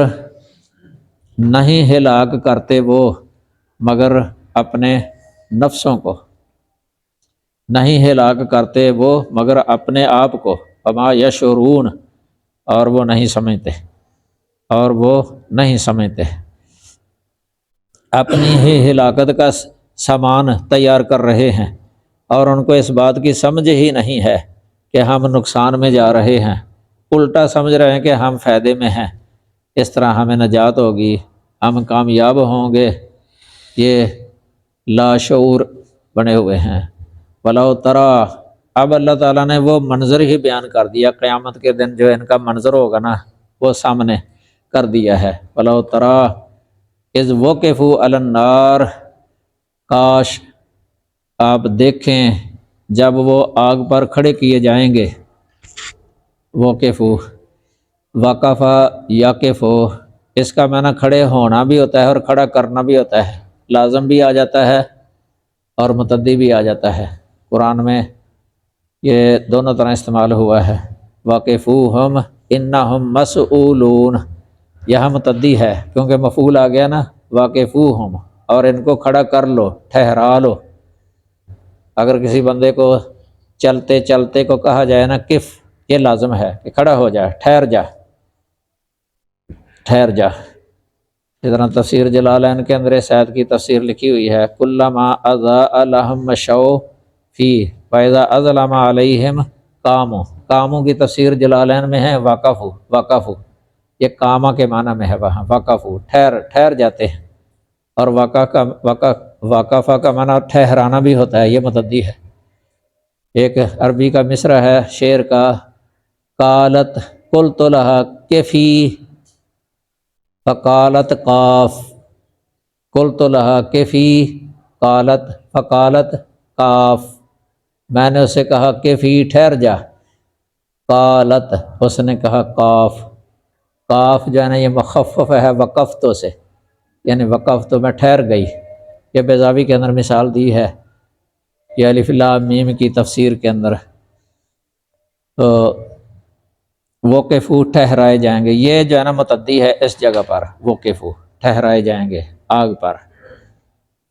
نہیں ہلاک کرتے وہ مگر اپنے نفسوں کو، نہیں ہلاک کرتے وہ مگر اپنے آپ کو، وما یشعرون، اور وہ نہیں سمجھتے۔ اور وہ نہیں سمجھتے، اپنی ہی ہلاکت کا سامان تیار کر رہے ہیں، اور ان کو اس بات کی سمجھ ہی نہیں ہے کہ ہم نقصان میں جا رہے ہیں، الٹا سمجھ رہے ہیں کہ ہم فائدے میں ہیں، اس طرح ہمیں نجات ہوگی، ہم کامیاب ہوں گے۔ یہ لاشعور بنے ہوئے ہیں۔ وَلَوْ تَرَىٰ، اب اللہ تعالیٰ نے وہ منظر ہی بیان کر دیا، قیامت کے دن جو ان کا منظر ہوگا نا وہ سامنے کر دیا ہے۔ وَلَوْ تَرَىٰ اِذْ وُقِفُوا عَلَى النَّارِ، کاش آپ دیکھیں جب وہ آگ پر کھڑے کیے جائیں گے۔ وقفو، وقف یقفو، اس کا معنی کھڑے ہونا بھی ہوتا ہے اور کھڑا کرنا بھی ہوتا ہے، لازم بھی آ جاتا ہے اور متعدی بھی آ جاتا ہے۔ قرآن میں یہ دونوں طرح استعمال ہوا ہے۔ وقفوہم انہم مسئولون، یہاں متعدی ہے کیونکہ مفعول آ گیا نا، وقفوہم، اور ان کو کھڑا کر لو، ٹھہرا لو۔ اگر کسی بندے کو چلتے چلتے کو کہا جائے نا کف، یہ لازم ہے کہ کھڑا ہو جائے، ٹھہر جا، ٹھہر جا۔ اس طرح تفسیر جلالین کے اندر اس آیت کی تفسیر لکھی ہوئی ہے، کلما اضاء لهم مشوا فیہ واذا اظلم علیہم قاموا، قاموا کی تفسیر جلالین میں ہے وقفوا، وقفوا یہ قامہ کے معنی میں ہے، وہاں وقفوا ٹھہر جاتے ہیں، اور وقفہ کا معنی ٹھہرانا بھی ہوتا ہے، یہ متعدی ہے۔ ایک عربی کا مصرع ہے شعر کا، قالت قلت لها کفی فقالت قاف، قلت لها کفی قالت فقالت قاف، میں نے اسے کہا کفی ٹھہر جا، قالت اس نے کہا قاف، قاف جو ہے نا یہ مخفف ہے وقفتو سے، یعنی وقفتو میں ٹھہر گئی۔ یہ بیضاوی کے اندر مثال دی ہے، یہ الف لام میم کی تفسیر کے اندر۔ تو وقفو ٹھہرائے جائیں گے، یہ جو ہے نا متعدی ہے اس جگہ پر، وقفو ٹھہرائے جائیں گے آگ پر۔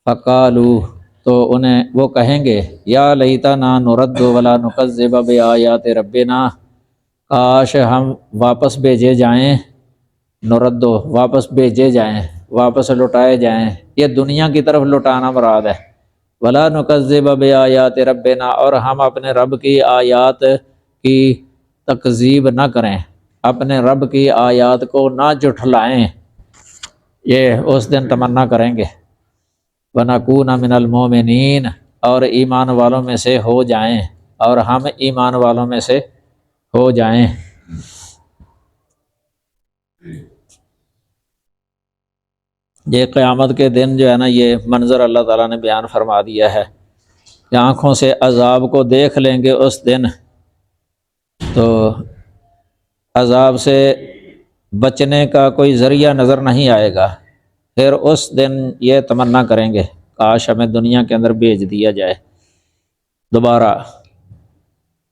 فقالو تو انہیں وہ کہیں گے، یا لیتنا نرد ولا نکذب بآیات ربنا، کاش ہم واپس بھیجے جائیں، نردو واپس بھیجے جائیں، واپس لوٹائے جائیں، یہ دنیا کی طرف لوٹانا مراد ہے۔ ولا نکذب بآیات ربنا، اور ہم اپنے رب کی آیات کی تکذیب نہ کریں، اپنے رب کی آیات کو نہ جھٹلائیں، یہ اس دن تمنا کریں گے۔ وَنَكُونَ مِنَ الْمُؤْمِنِينَ، اور ایمان والوں میں سے ہو جائیں، اور ہم ایمان والوں میں سے ہو جائیں۔ یہ قیامت کے دن جو ہے نا یہ منظر اللہ تعالیٰ نے بیان فرما دیا ہے کہ آنکھوں سے عذاب کو دیکھ لیں گے اس دن، تو عذاب سے بچنے کا کوئی ذریعہ نظر نہیں آئے گا، پھر اس دن یہ تمنا کریں گے کاش ہمیں دنیا کے اندر بھیج دیا جائے دوبارہ،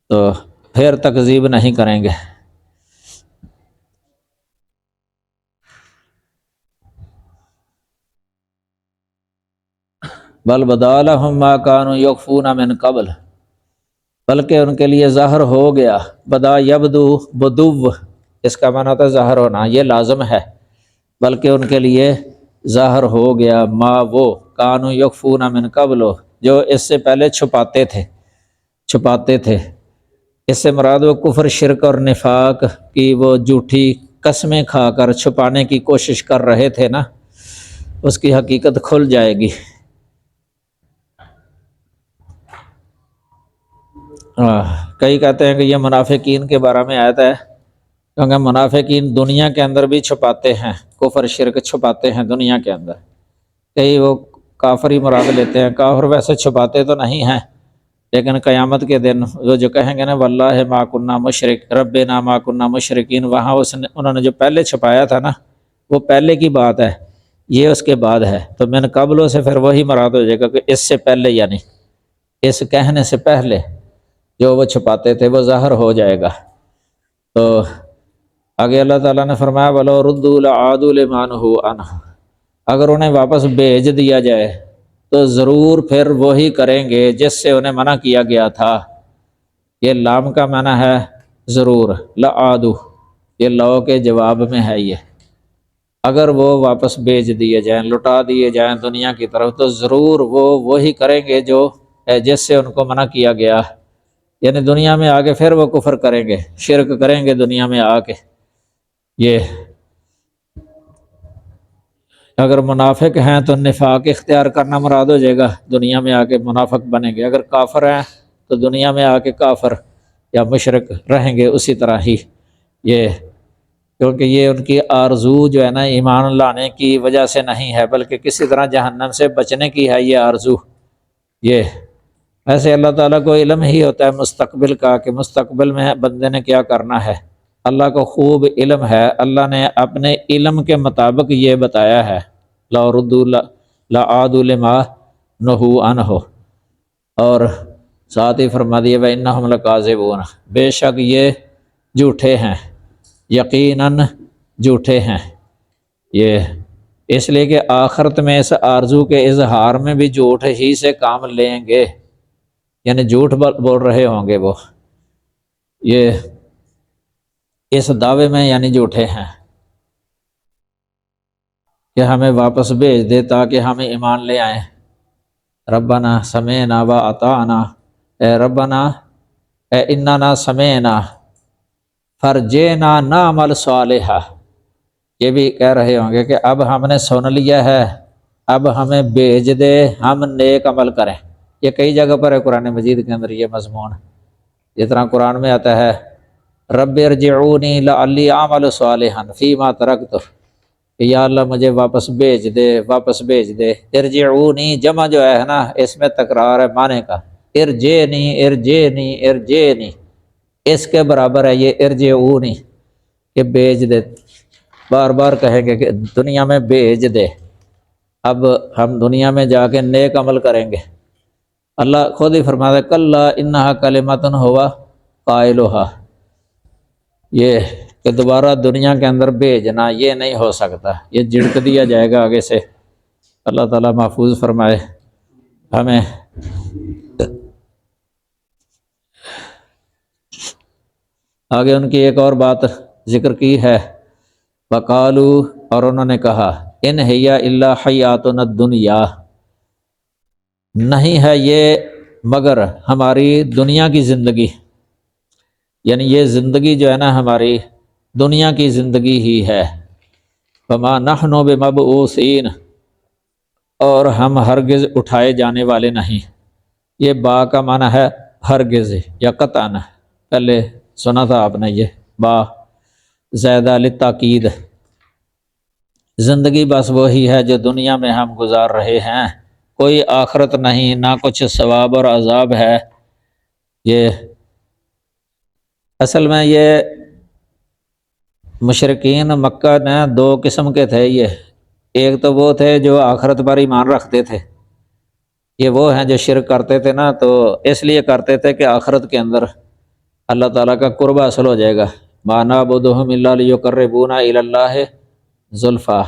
تو پھر تکذیب نہیں کریں گے۔ بل بدا لهم ما كانوا يخفون من قبل، بلکہ ان کے لیے ظاہر ہو گیا، بدا یبدو بدو، اس کا معنی ہوتا ہے ظاہر ہونا، یہ لازم ہے، بلکہ ان کے لیے ظاہر ہو گیا ما وہ کانوا یخفون من قبل، جو اس سے پہلے چھپاتے تھے۔ اس سے مراد وہ کفر، شرک اور نفاق کی وہ جھوٹی قسمیں کھا کر چھپانے کی کوشش کر رہے تھے نا، اس کی حقیقت کھل جائے گی۔ کئی کہتے ہیں کہ یہ منافقین کے بارے میں آیت ہے، کیونکہ منافقین دنیا کے اندر بھی چھپاتے ہیں، کفر شرک چھپاتے ہیں دنیا کے اندر، کئی وہ کافر ہی مراد لیتے ہیں، کافر ویسے چھپاتے تو نہیں ہیں، لیکن قیامت کے دن وہ جو کہیں گے نا واللہ ما کننا مشرک ربنا ما کننا مشرکین، وہاں انہوں نے جو پہلے چھپایا تھا نا وہ پہلے کی بات ہے، یہ اس کے بعد ہے، تو من قبلوں سے پھر وہی مراد ہو جائے گا کہ اس سے پہلے، یعنی اس کہنے سے پہلے جو وہ چھپاتے تھے وہ ظاہر ہو جائے گا۔ تو آگے اللہ تعالیٰ نے فرمایا وَلَوْ رُدُّوا لَعَادُوا لِمَا نُهُوا عَنْهُ، اگر انہیں واپس بھیج دیا جائے تو ضرور پھر وہی کریں گے جس سے انہیں منع کیا گیا تھا۔ یہ لام کا معنی ہے ضرور، لعادوا یہ لو کے جواب میں ہے، یہ اگر وہ واپس بھیج دیے جائیں، لٹا دیے جائیں دنیا کی طرف، تو ضرور وہ وہی کریں گے جو جس سے ان کو منع کیا گیا، یعنی دنیا میں آ کے پھر وہ کفر کریں گے، شرک کریں گے دنیا میں آ کے۔ یہ اگر منافق ہیں تو نفاق اختیار کرنا مراد ہو جائے گا، دنیا میں آ کے منافق بنیں گے۔ اگر کافر ہیں تو دنیا میں آ کے کافر یا مشرک رہیں گے اسی طرح ہی۔ یہ کیونکہ یہ ان کی آرزو جو ہے نا ایمان لانے کی وجہ سے نہیں ہے، بلکہ کسی طرح جہنم سے بچنے کی ہے یہ آرزو۔ یہ ایسے اللہ تعالیٰ کو علم ہی ہوتا ہے مستقبل کا، کہ مستقبل میں بندے نے کیا کرنا ہے، اللہ کو خوب علم ہے۔ اللہ نے اپنے علم کے مطابق یہ بتایا ہے، لَوْ رُدُّوا لَعَادُوا لِمَا نُہُوا عَنْهُ، اور ساتھ ہی فرما دیا وَإِنَّهُمْ لَكَاذِبُونَ، بے شک یہ جھوٹے ہیں، یقیناً جھوٹے ہیں۔ یہ اس لیے کہ آخرت میں اس آرزو کے اظہار میں بھی جھوٹ ہی سے کام لیں گے، یعنی جھوٹ بول رہے ہوں گے وہ، یہ اس دعوے میں یعنی جھوٹے ہیں کہ ہمیں واپس بھیج دے تاکہ ہم ایمان لے آئیں۔ ربنا سمعنا واطعنا، اے ربنا اے اننا سمعنا فرجعنا نعمل صالحا، یہ بھی کہہ رہے ہوں گے کہ اب ہم نے سن لیا ہے، اب ہمیں بھیج دے، ہم نیک عمل کریں۔ یہ کئی جگہ پر ہے قرآن مجید کے اندر یہ مضمون، جس طرح قرآن میں آتا ہے رب ارجعونی لعلی اعمل صالحا فیما ترکت، کہ یا اللہ مجھے واپس بھیج دے، واپس بھیج دے۔ ارجعونی جمع جو ہے نا اس میں تکرار ہے معنی کا، ارجعنی ارجعنی ارجعنی، اس کے برابر ہے یہ ارجعونی کہ بھیج دے، بار بار کہیں گے کہ دنیا میں بھیج دے، اب ہم دنیا میں جا کے نیک عمل کریں گے۔ اللہ خود ہی فرماتا ہے کلا انہا کلمۃ ہوا قائلھا، یہ کہ دوبارہ دنیا کے اندر بھیجنا یہ نہیں ہو سکتا، یہ جھڑک دیا جائے گا آگے سے۔ اللہ تعالیٰ محفوظ فرمائے ہمیں۔ آگے ان کی ایک اور بات ذکر کی ہے، وقالو، اور انہوں نے کہا ان ہی الا حیاتنا الدنیا، نہیں ہے یہ مگر ہماری دنیا کی زندگی، یعنی یہ زندگی جو ہے نا ہماری دنیا کی زندگی ہی ہے۔ وما نحن بمبعوثین، اور ہم ہرگز اٹھائے جانے والے نہیں۔ یہ با کا معنی ہے ہرگز یا قطعاً، پہلے سنا تھا آپ نے یہ با زیادہ للتاکید، زندگی بس وہی ہے جو دنیا میں ہم گزار رہے ہیں، کوئی آخرت نہیں، نہ کچھ ثواب اور عذاب ہے۔ یہ اصل میں یہ مشرکین مکہ نے دو قسم کے تھے، یہ ایک تو وہ تھے جو آخرت پر ایمان رکھتے تھے، یہ وہ ہیں جو شرک کرتے تھے نا، تو اس لیے کرتے تھے کہ آخرت کے اندر اللہ تعالیٰ کا قرب حاصل ہو جائے گا۔ ما نعبدہم الا لیقربونا الی اللہ زلفیٰ،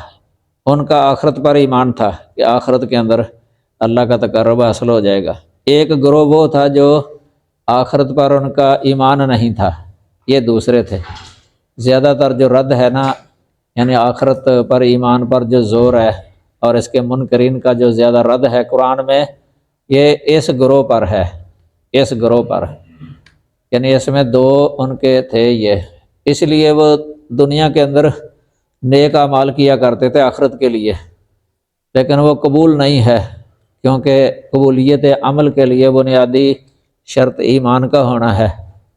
ان کا آخرت پر ایمان تھا کہ آخرت کے اندر اللہ کا تقرب حاصل ہو جائے گا۔ ایک گروہ وہ تھا جو آخرت پر ان کا ایمان نہیں تھا، یہ دوسرے تھے۔ زیادہ تر جو رد ہے نا، یعنی آخرت پر ایمان پر جو زور ہے اور اس کے منکرین کا جو زیادہ رد ہے قرآن میں، یہ اس گروہ پر ہے، اس گروہ پر، یعنی اس میں دو ان کے تھے یہ، اس لیے وہ دنیا کے اندر نیک اعمال کیا کرتے تھے آخرت کے لیے، لیکن وہ قبول نہیں ہے، کیونکہ قبولیت عمل کے لیے بنیادی شرط ایمان کا ہونا ہے۔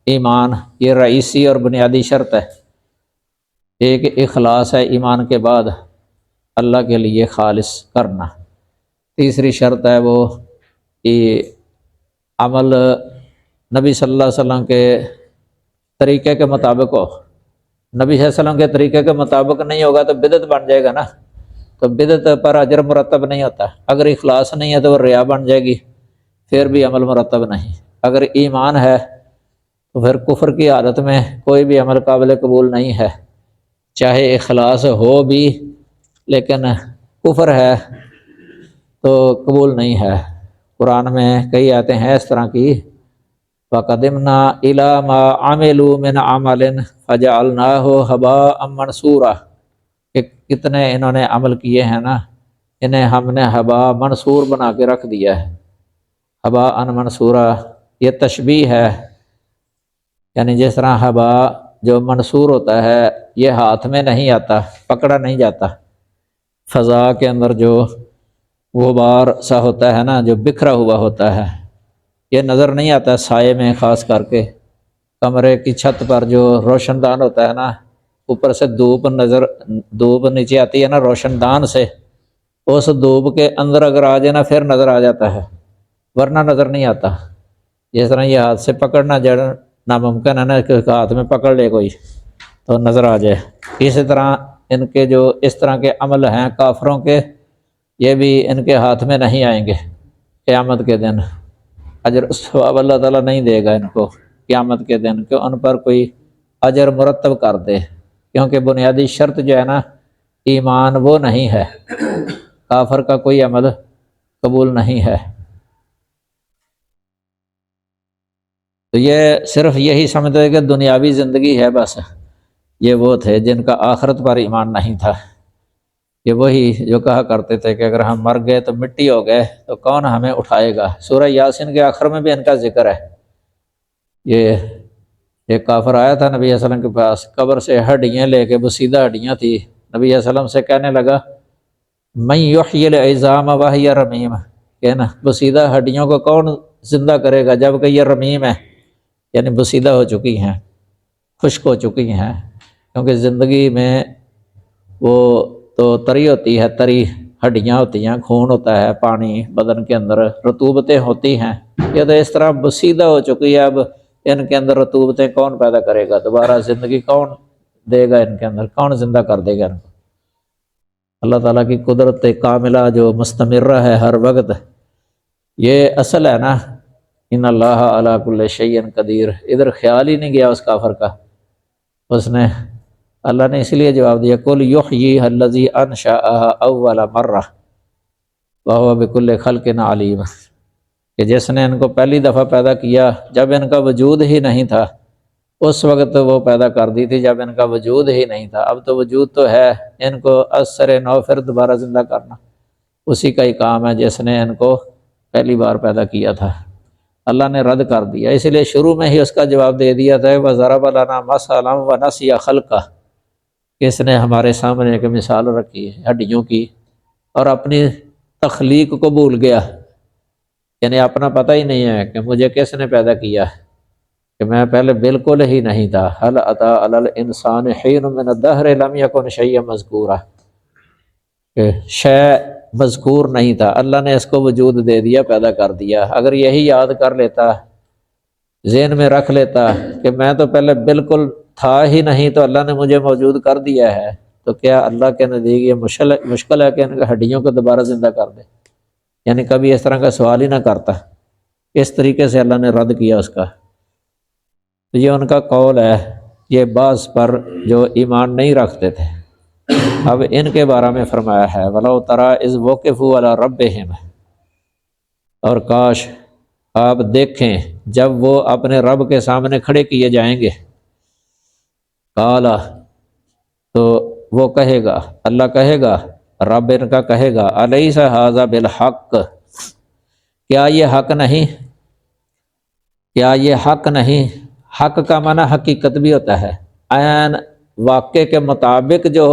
ایمان یہ رئیسی اور بنیادی شرط ہے۔ ایک اخلاص ہے ایمان کے بعد اللہ کے لیے خالص کرنا، تیسری شرط ہے وہ کہ عمل نبی صلی اللہ علیہ وسلم کے طریقے کے مطابق ہو۔ نبی صلی اللہ علیہ وسلم کے طریقے کے مطابق نہیں ہوگا تو بدعت بن جائے گا نا، تو بدعت پر اجر مرتب نہیں ہوتا۔ اگر اخلاص نہیں ہے تو وہ ریا بن جائے گی، پھر بھی عمل مرتب نہیں۔ اگر ایمان ہے تو پھر کفر کی حالت میں کوئی بھی عمل قابل قبول نہیں ہے، چاہے اخلاص ہو بھی، لیکن کفر ہے تو قبول نہیں ہے۔ قرآن میں کئی آیتیں ہیں اس طرح کی، وَقَدِمْنَا إِلَىٰ مَا عَمِلُوا مِنْ عَمَلٍ فَجَعَلْنَاهُ هَبَاءً مَنْثُورًا، کہ کتنے انہوں نے عمل کیے ہیں نا، انہیں ہم نے ہبا منصور بنا کے رکھ دیا ہے۔ ہبا ان منصورہ یہ تشبیہ ہے، یعنی جس طرح ہبا جو منصور ہوتا ہے یہ ہاتھ میں نہیں آتا، پکڑا نہیں جاتا، فضا کے اندر جو غبار سا ہوتا ہے نا، جو بکھرا ہوا ہوتا ہے، یہ نظر نہیں آتا سائے میں، خاص کر کے کمرے کی چھت پر جو روشن دان ہوتا ہے نا، اوپر سے دھوپ نیچے آتی ہے نا روشن دان سے، اس دھوپ کے اندر اگر آ جائے نا پھر نظر آ جاتا ہے، ورنہ نظر نہیں آتا۔ جس طرح یہ ہاتھ سے پکڑنا ناممکن ہے نا کہ ہاتھ میں پکڑ لے کوئی تو نظر آ جائے، اسی طرح ان کے جو اس طرح کے عمل ہیں کافروں کے، یہ بھی ان کے ہاتھ میں نہیں آئیں گے قیامت کے دن۔ اجر ثواب اللہ تعالیٰ نہیں دے گا ان کو قیامت کے دن کہ ان پر کوئی اجر مرتب کر دے، کیونکہ بنیادی شرط جو ہے نا ایمان وہ نہیں ہے، کافر کا کوئی عمل قبول نہیں ہے۔ تو یہ صرف یہی سمجھتے کہ دنیاوی زندگی ہے بس، یہ وہ تھے جن کا آخرت پر ایمان نہیں تھا۔ یہ وہی جو کہا کرتے تھے کہ اگر ہم مر گئے تو مٹی ہو گئے تو کون ہمیں اٹھائے گا۔ سورہ یاسین کے آخر میں بھی ان کا ذکر ہے۔ یہ ایک کافر آیا تھا نبی صلی اللہ علیہ وسلم کے پاس، قبر سے ہڈیاں لے کے، بسیدہ ہڈیاں تھی، نبی صلی اللہ علیہ وسلم سے کہنے لگا من یحیی العظام وہی رمیم، کہ نا بسیدہ ہڈیوں کو کون زندہ کرے گا جب کہ یہ رمیم ہے، یعنی بسیدہ ہو چکی ہیں، خشک ہو چکی ہیں، کیونکہ زندگی میں وہ تو تری ہوتی ہے، تری ہڈیاں ہوتی ہیں، خون ہوتا ہے، پانی بدن کے اندر، رطوبتیں ہوتی ہیں، یہ تو اس طرح بسیدہ ہو چکی ہے، اب ان کے اندر رطوبتیں کون پیدا کرے گا، دوبارہ زندگی کون دے گا ان کے اندر، کون زندہ کر دے گا ان کو۔ اللہ تعالیٰ کی قدرت کاملہ جو مستمرہ ہے ہر وقت، یہ اصل ہے نا، ان اللہ علی کل شیء قدیر۔ ادھر خیال ہی نہیں گیا اس کافر کا، اس نے، اللہ نے اس لیے جواب دیا قل یحییھا الذی انشأھا اول مرہ وہو بکل خلق علیم، کہ جس نے ان کو پہلی دفعہ پیدا کیا جب ان کا وجود ہی نہیں تھا، اس وقت وہ پیدا کر دی تھی جب ان کا وجود ہی نہیں تھا، اب تو وجود تو ہے، ان کو اثر نو پھر دوبارہ زندہ کرنا اسی کا ہی کام ہے جس نے ان کو پہلی بار پیدا کیا تھا۔ اللہ نے رد کر دیا، اس لیے شروع میں ہی اس کا جواب دے دیا تھا وَضَرَبَ لَنَا مَثَلًا وَنَسِیَ خَلْقَهُ، کہ اس نے ہمارے سامنے ایک مثال رکھی ہے ہڈیوں کی اور اپنی تخلیق کو بھول گیا، یعنی اپنا پتہ ہی نہیں ہے کہ مجھے کس نے پیدا کیا، کہ میں پہلے بالکل ہی نہیں تھا۔ هَلْ أَتَىٰ عَلَى الْإِنسَانِ حِینٌ مِّنَ الدَّهْرِ لَمْ یَکُنْ شَیْئًا مَذْکُورًا، کہ شے مذکور نہیں تھا، اللہ نے اس کو وجود دے دیا، پیدا کر دیا۔ اگر یہی یاد کر لیتا، ذہن میں رکھ لیتا کہ میں تو پہلے بالکل تھا ہی نہیں تو اللہ نے مجھے موجود کر دیا ہے، تو کیا اللہ کے نزدیک یہ مشکل ہے کہ ان ہڈیوں کو دوبارہ زندہ کر دے؟ یعنی کبھی اس طرح کا سوال ہی نہ کرتا۔ اس طریقے سے اللہ نے رد کیا اس کا۔ تو یہ ان کا قول ہے، یہ بعض پر جو ایمان نہیں رکھتے تھے۔ اب ان کے بارے میں فرمایا ہے وَلَوْ تَرَىٰ إِذْ وُقِفُوا عَلَىٰ رَبِّهِمْ، اور کاش آپ دیکھیں جب وہ اپنے رب کے سامنے کھڑے کیے جائیں گے، قَالَ، تو وہ کہے گا، اللہ کہے گا، رب ان کا کہے گا أَلَيْسَ هَٰذَا بِالْحَقِّ، کیا یہ حق نہیں، کیا یہ حق نہیں۔ حق کا معنی حقیقت بھی ہوتا ہے، عین واقع کے مطابق جو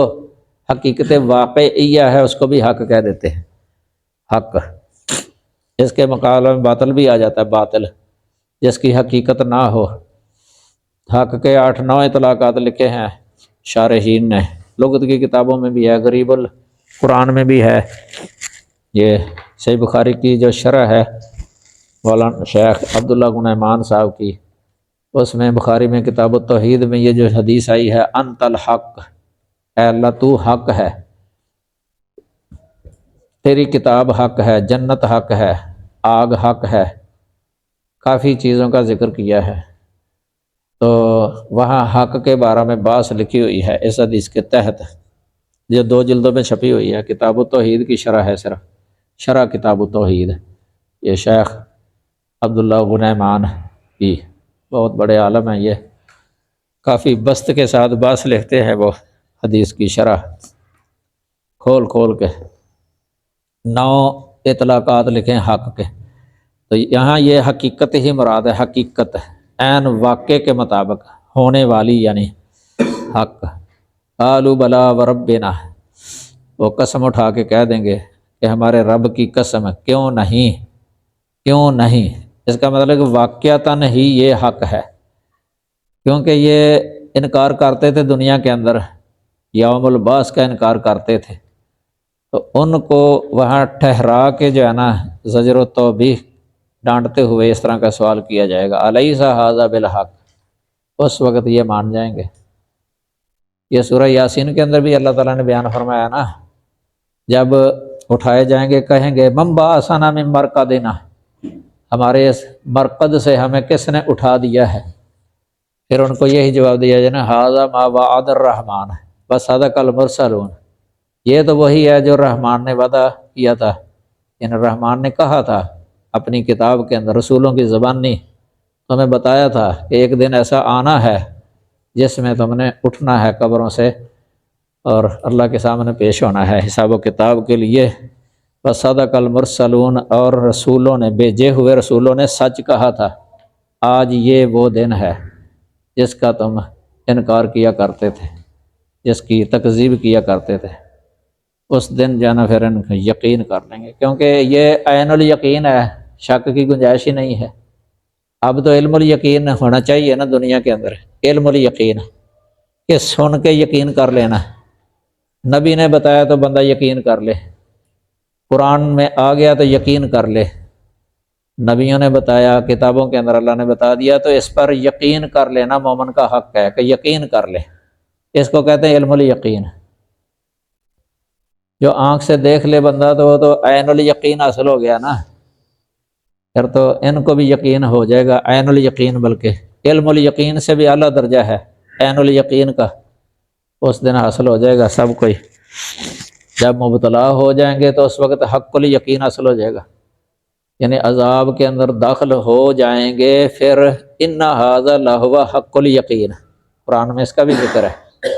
حقیقت واقعیہ ہے اس کو بھی حق کہہ دیتے ہیں، حق۔ اس کے مقابلے میں باطل بھی آ جاتا ہے، باطل جس کی حقیقت نہ ہو۔ حق کے 8-9 اطلاقات لکھے ہیں شارحین نے، لغت کی کتابوں میں بھی ہے، غریب القرآن میں بھی ہے۔ یہ صحیح بخاری کی جو شرح ہے مولانا شیخ عبداللہ غنیمان صاحب کی، اس میں بخاری میں کتاب التوحید میں یہ جو حدیث آئی ہے انت الحق، اے اللہ تو حق ہے، تیری کتاب حق ہے، جنت حق ہے، آگ حق ہے، کافی چیزوں کا ذکر کیا ہے۔ تو وہاں حق کے بارے میں بحث لکھی ہوئی ہے اس حدیث کے تحت، جو 2 جلدوں میں چھپی ہوئی ہے۔ کتاب التوحید کی شرح ہے، صرف شرح کتاب التوحید، یہ شیخ عبداللہ غنیمان کی، بہت بڑے عالم ہیں یہ، کافی بسط کے ساتھ بحث لکھتے ہیں وہ حدیث کی شرح۔ کھول کھول کے 9 اطلاقات لکھیں حق کے، تو یہاں یہ حقیقت ہی مراد ہے، حقیقت عین واقع کے مطابق ہونے والی یعنی حق۔ قالوا بلا وربنا، وہ قسم اٹھا کے کہہ دیں گے کہ ہمارے رب کی قسم ہے، کیوں نہیں، کیوں نہیں، اس کا مطلب کہ واقعتاً ہی یہ حق ہے، کیونکہ یہ انکار کرتے تھے دنیا کے اندر، یوم البعث کا انکار کرتے تھے، تو ان کو وہاں ٹھہرا کے جو ہے نا زجر و توبیخ ڈانٹتے ہوئے اس طرح کا سوال کیا جائے گا، الیس ھذا بالحق، اس وقت یہ مان جائیں گے۔ یہ سورہ یاسین کے اندر بھی اللہ تعالیٰ نے بیان فرمایا نا، جب اٹھائے جائیں گے کہیں گے من بعثنا من مرقدنا، ہمارے اس مرقد سے ہمیں کس نے اٹھا دیا ہے، پھر ان کو یہی جواب دیا جائے نا ھذا ما وعد الرحمن وصدق المرسلون، یہ تو وہی ہے جو رحمان نے وعدہ کیا تھا، یعنی رحمان نے کہا تھا اپنی کتاب کے اندر رسولوں کی زبانی، تمہیں بتایا تھا کہ ایک دن ایسا آنا ہے جس میں تم نے اٹھنا ہے قبروں سے اور اللہ کے سامنے پیش ہونا ہے حساب و کتاب کے لیے۔ وصدق المرسلون، اور رسولوں نے، بھیجے ہوئے رسولوں نے سچ کہا تھا، آج یہ وہ دن ہے جس کا تم انکار کیا کرتے تھے، جس کی تکذیب کیا کرتے تھے، اس دن جانا پھر ان کو یقین کر لیں گے، کیونکہ یہ عین الیقین ہے، شک کی گنجائش ہی نہیں ہے۔ اب تو علم الیقین ہونا چاہیے نا دنیا کے اندر، علم الیقین کہ سن کے یقین کر لینا، نبی نے بتایا تو بندہ یقین کر لے، قرآن میں آ گیا تو یقین کر لے، نبیوں نے بتایا، کتابوں کے اندر اللہ نے بتا دیا تو اس پر یقین کر لینا مومن کا حق ہے کہ یقین کر لے، اس کو کہتے ہیں علم الیقین۔ جو آنکھ سے دیکھ لے بندہ تو وہ تو عین الیقین حاصل ہو گیا نا، پھر تو ان کو بھی یقین ہو جائے گا عین الیقین، بلکہ علم الیقین سے بھی اعلیٰ درجہ ہے عین الیقین کا، اس دن حاصل ہو جائے گا سب کوئی، جب مبتلا ہو جائیں گے تو اس وقت حق الیقین حاصل ہو جائے گا، یعنی عذاب کے اندر داخل ہو جائیں گے، پھر ان ھذا لہو حق الیقین، قرآن میں اس کا بھی ذکر ہے،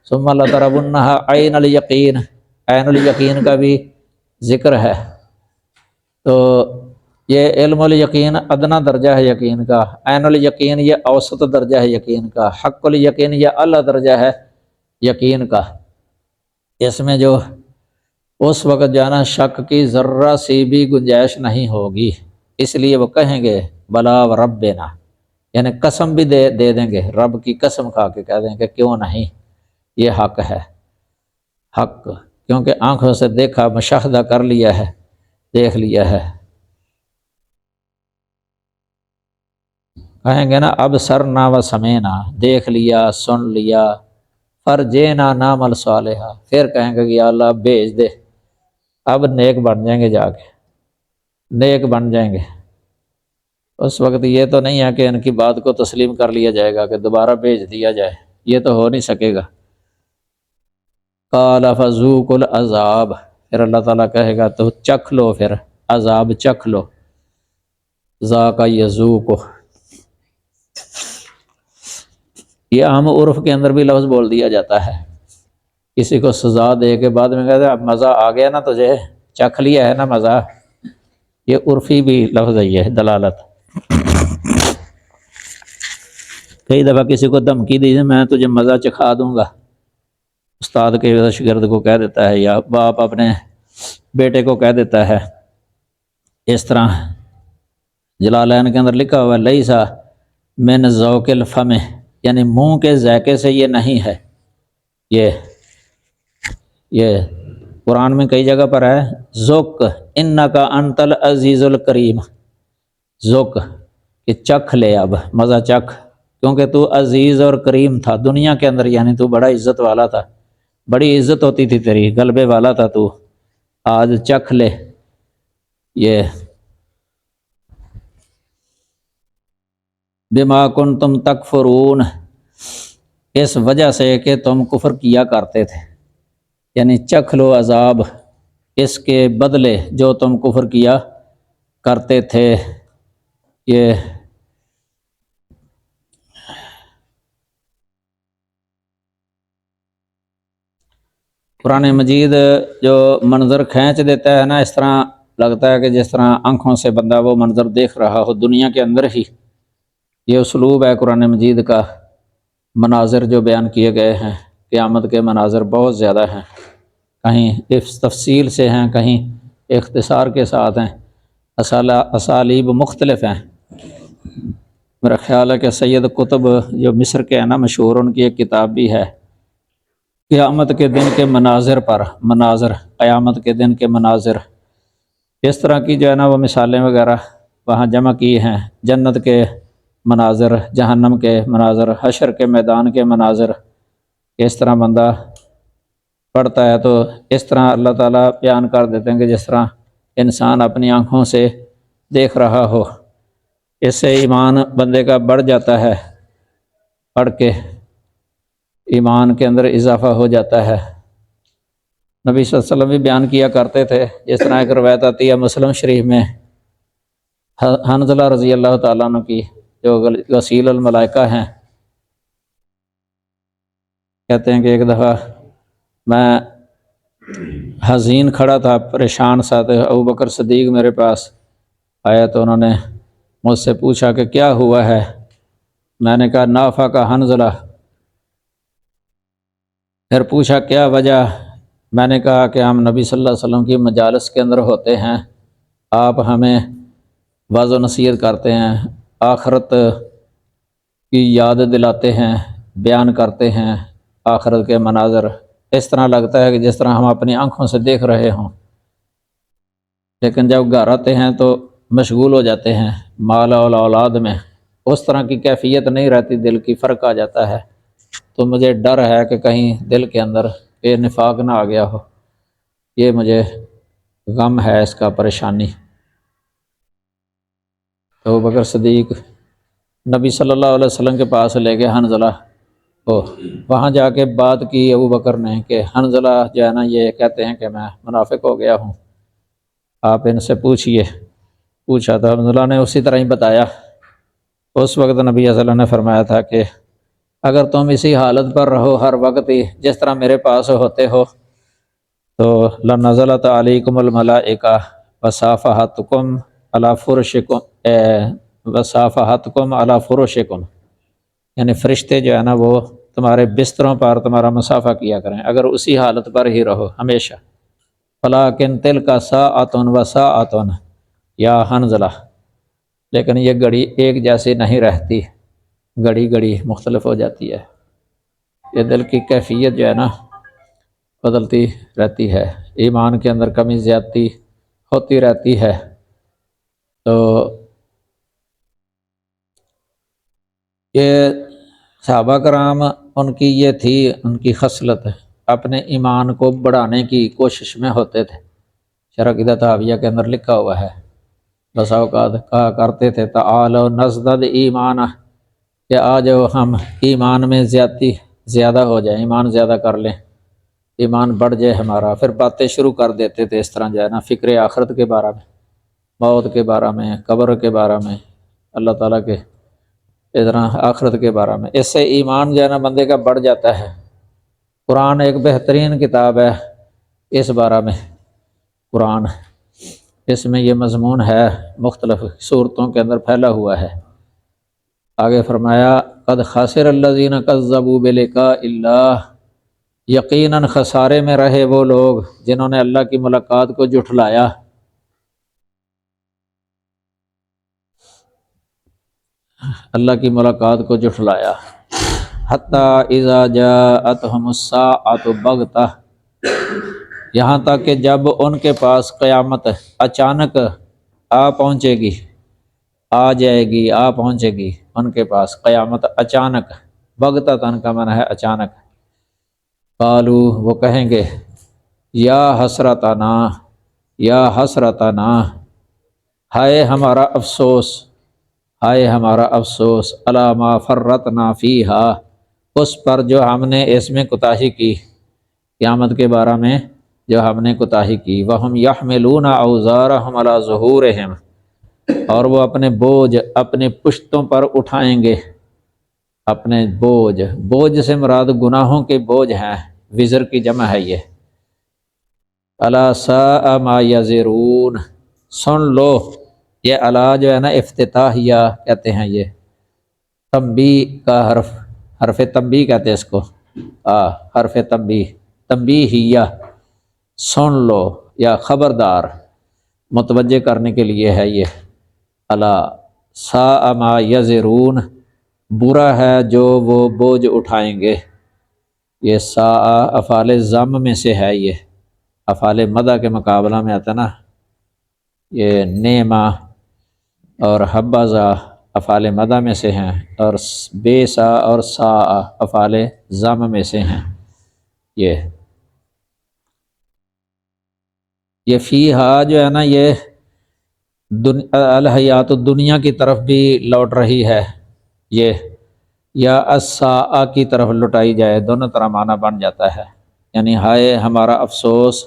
ثم لترونھا عین الیقین، عین الیقین کا بھی ذکر ہے، تو یہ علم الیقین ادنا درجہ ہے یقین کا، عین الیقین یہ اوسط درجہ ہے یقین کا، حق الیقین یہ اعلیٰ درجہ ہے یقین کا، اس میں جو اس وقت جانا شک کی ذرہ سی بھی گنجائش نہیں ہوگی، اس لیے وہ کہیں گے بلا وربنا، یعنی قسم بھی دے دیں گے، رب کی قسم کھا کے کہہ دیں گے کیوں نہیں، یہ حق ہے، حق، کیونکہ آنکھوں سے دیکھا، مشاہدہ کر لیا ہے، دیکھ لیا ہے، کہیں گے نا اب سرنا و سمینا، دیکھ لیا، سن لیا، فرجینا نعمل صالحہ، پھر کہیں گے کہ یا اللہ بھیج دے، اب نیک بن جائیں گے، جا کے نیک بن جائیں گے، اس وقت یہ تو نہیں ہے کہ ان کی بات کو تسلیم کر لیا جائے گا کہ دوبارہ بھیج دیا جائے، یہ تو ہو نہیں سکے گا۔ قال فذوقوا العذاب، پھر اللہ تعالیٰ کہے گا تو چکھ لو، پھر عذاب چکھ لو، ذاق یذوق، یہ عام عرف کے اندر بھی لفظ بول دیا جاتا ہے، کسی کو سزا دے کے بعد میں کہتے ہیں اب مزہ آ گیا نا تجھے، چکھ لیا ہے نا مزہ، یہ عرفی بھی لفظ ہے، یہ دلالت، کئی دفعہ کسی کو دھمکی دی میں تجھے مزہ چکھا دوں گا، استاد کے شاگرد کو کہہ دیتا ہے، یا باپ اپنے بیٹے کو کہہ دیتا ہے، اس طرح جلالین کے اندر لکھا ہوا ہے لیسا من ذوق الفم، یعنی منہ کے ذائقے سے یہ نہیں ہے، یہ قرآن میں کئی جگہ پر ہے ذوق انکا انت العزیز الکریم، ذوق کہ چکھ لے، اب مزہ چکھ، کیونکہ تو عزیز اور کریم تھا دنیا کے اندر، یعنی تو بڑا عزت والا تھا، بڑی عزت ہوتی تھی تیری، غلبے والا تھا تو، آج چکھ لے، یہ بما کنتم تکفرون، اس وجہ سے کہ تم کفر کیا کرتے تھے، یعنی چکھ لو عذاب اس کے بدلے جو تم کفر کیا کرتے تھے، یہ قرآن مجید جو منظر کھینچ دیتا ہے نا، اس طرح لگتا ہے کہ جس طرح آنکھوں سے بندہ وہ منظر دیکھ رہا ہو دنیا کے اندر ہی۔ یہ اسلوب ہے قرآن مجید کا۔ مناظر جو بیان کیے گئے ہیں، قیامت کے مناظر بہت زیادہ ہیں، کہیں تفصیل سے ہیں، کہیں اختصار کے ساتھ ہیں، اسالیب مختلف ہیں۔ میرا خیال ہے کہ سید قطب جو مصر کے ہیں نا مشہور، ان کی ایک کتاب بھی ہے قیامت کے دن کے مناظر پر، مناظر قیامت کے دن کے مناظر، اس طرح کی جو ہے نا وہ مثالیں وغیرہ وہاں جمع کی ہیں۔ جنت کے مناظر، جہنم کے مناظر، حشر کے میدان کے مناظر، اس طرح بندہ پڑھتا ہے تو اس طرح اللہ تعالیٰ بیان کر دیتے ہیں کہ جس طرح انسان اپنی آنکھوں سے دیکھ رہا ہو۔ اس سے ایمان بندے کا بڑھ جاتا ہے، پڑھ کے ایمان کے اندر اضافہ ہو جاتا ہے۔ نبی صلی اللہ علیہ وسلم بھی بیان کیا کرتے تھے، جس طرح ایک روایت آتی ہے مسلم شریف میں، حنظلہ رضی اللہ تعالیٰ عنہ کی، جو غسیل الملائکہ ہیں، کہتے ہیں کہ ایک دفعہ میں حزین کھڑا تھا، پریشان سا، ابو بکر صدیق میرے پاس آیا تو انہوں نے مجھ سے پوچھا کہ کیا ہوا ہے؟ میں نے کہا نافع کا حنظلہ۔ پھر پوچھا کیا وجہ؟ میں نے کہا کہ ہم نبی صلی اللہ علیہ وسلم کی مجالس کے اندر ہوتے ہیں، آپ ہمیں واعظ و نصیحت کرتے ہیں، آخرت کی یاد دلاتے ہیں، بیان کرتے ہیں آخرت کے مناظر، اس طرح لگتا ہے کہ جس طرح ہم اپنی آنکھوں سے دیکھ رہے ہوں، لیکن جب گھر آتے ہیں تو مشغول ہو جاتے ہیں مال اور اولاد میں، اس طرح کی کیفیت نہیں رہتی، دل کی فرق آ جاتا ہے۔ تو مجھے ڈر ہے کہ کہیں دل کے اندر یہ نفاق نہ آ گیا ہو، یہ مجھے غم ہے اس کا، پریشانی۔ تو ابو بکر صدیق نبی صلی اللہ علیہ وسلم کے پاس لے گئے حنظلہ کو، وہاں جا کے بات کی ابو بکر نے کہ حنظلہ جو ہے نا یہ کہتے ہیں کہ میں منافق ہو گیا ہوں، آپ ان سے پوچھئے۔ پوچھا تو حنظلہ نے اسی طرح ہی بتایا۔ اس وقت نبی صلی اللہ علیہ وسلم نے فرمایا تھا کہ اگر تم اسی حالت پر رہو ہر وقت ہی جس طرح میرے پاس ہوتے ہو تو لنزلت علیکم الملائکہ وصافحتکم علی فرشکم وصافحتکم علی فرشکم، یعنی فرشتے جو ہے نا وہ تمہارے بستروں پر تمہارا مصافحہ کیا کریں اگر اسی حالت پر ہی رہو ہمیشہ۔ ولیکن تلک ساعۃ وساعۃ یا حنظلہ، لیکن یہ گھڑی ایک جیسی نہیں رہتی، گھڑی گھڑی مختلف ہو جاتی ہے، یہ دل کی کیفیت جو ہے نا بدلتی رہتی ہے، ایمان کے اندر کمی زیادتی ہوتی رہتی ہے۔ تو یہ صحابہ کرام ان کی یہ تھی ان کی خصلت، اپنے ایمان کو بڑھانے کی کوشش میں ہوتے تھے۔ شرح عقیدہ طحاویہ کے اندر لکھا ہوا ہے، بسا اوقات کہا کرتے تھے تعالوا نزدد ایمانہ، کہ آ جاؤ ہم ایمان میں زیادہ ہو جائیں، ایمان زیادہ کر لیں، ایمان بڑھ جائے ہمارا۔ پھر باتیں شروع کر دیتے تھے اس طرح جو ہے نا فکر آخرت کے بارے میں، موت کے بارے میں، قبر کے بارے میں، اللہ تعالیٰ کے اس طرح آخرت کے بارے میں، اس سے ایمان جو ہے نا بندے کا بڑھ جاتا ہے۔ قرآن ایک بہترین کتاب ہے اس بارے میں، قرآن اس میں یہ مضمون ہے، مختلف صورتوں کے اندر پھیلا ہوا ہے۔ آگے فرمایا قد خسر الذین کذبوا بلقاء اللہ، یقیناً خسارے میں رہے وہ لوگ جنہوں نے اللہ کی ملاقات کو جھٹلایا۔ اللہ کی ملاقات کو جھٹلایا۔ حتی اذا جاءتہم الساعۃ بغتہ، یہاں تک کہ جب ان کے پاس قیامت اچانک آ پہنچے گی، آ جائے گی، آ پہنچے گی ان کے پاس قیامت اچانک، بغتۃ کا معنی ہے اچانک۔ قالو، وہ کہیں گے یا حسرتنا، یا حسرتنا، ہائے ہمارا افسوس، ہائے ہمارا افسوس، علی ما فرطنا فیہا، اس پر جو ہم نے اس میں کوتاہی کی، قیامت کے بارے میں جو ہم نے کوتاہی کی۔ وہم یحملون اوزارہم علی ظہورہم، اور وہ اپنے بوجھ اپنے پشتوں پر اٹھائیں گے، اپنے بوجھ سے مراد گناہوں کے بوجھ ہیں، وزر کی جمع ہے یہ، الا ساء ما یزرون، سن لو، یہ الا جو ہے نا افتتاحیہ کہتے ہیں، یہ تنبیہ کا حرف تنبیہ کہتے ہیں اس کو، حرف تنبیہ، تنبیہیہ، سن لو یا خبردار، متوجہ کرنے کے لیے ہے یہ۔ الا ساء ما یزرون، برا ہے جو وہ بوجھ اٹھائیں گے۔ یہ ساء افعال ضم میں سے ہے، یہ افعال مدح کے مقابلہ میں آتا نا، یہ نعمہ اور حبذا افعال مدح میں سے ہیں، اور بے سا اور ساء افعال ضم میں سے ہیں۔ یہ فیہا جو ہے نا، یہ الحیات الدنیا کی طرف بھی لوٹ رہی ہے یہ، یا الساء کی طرف لٹائی جائے، دونوں طرح معنی بن جاتا ہے، یعنی ہائے ہمارا افسوس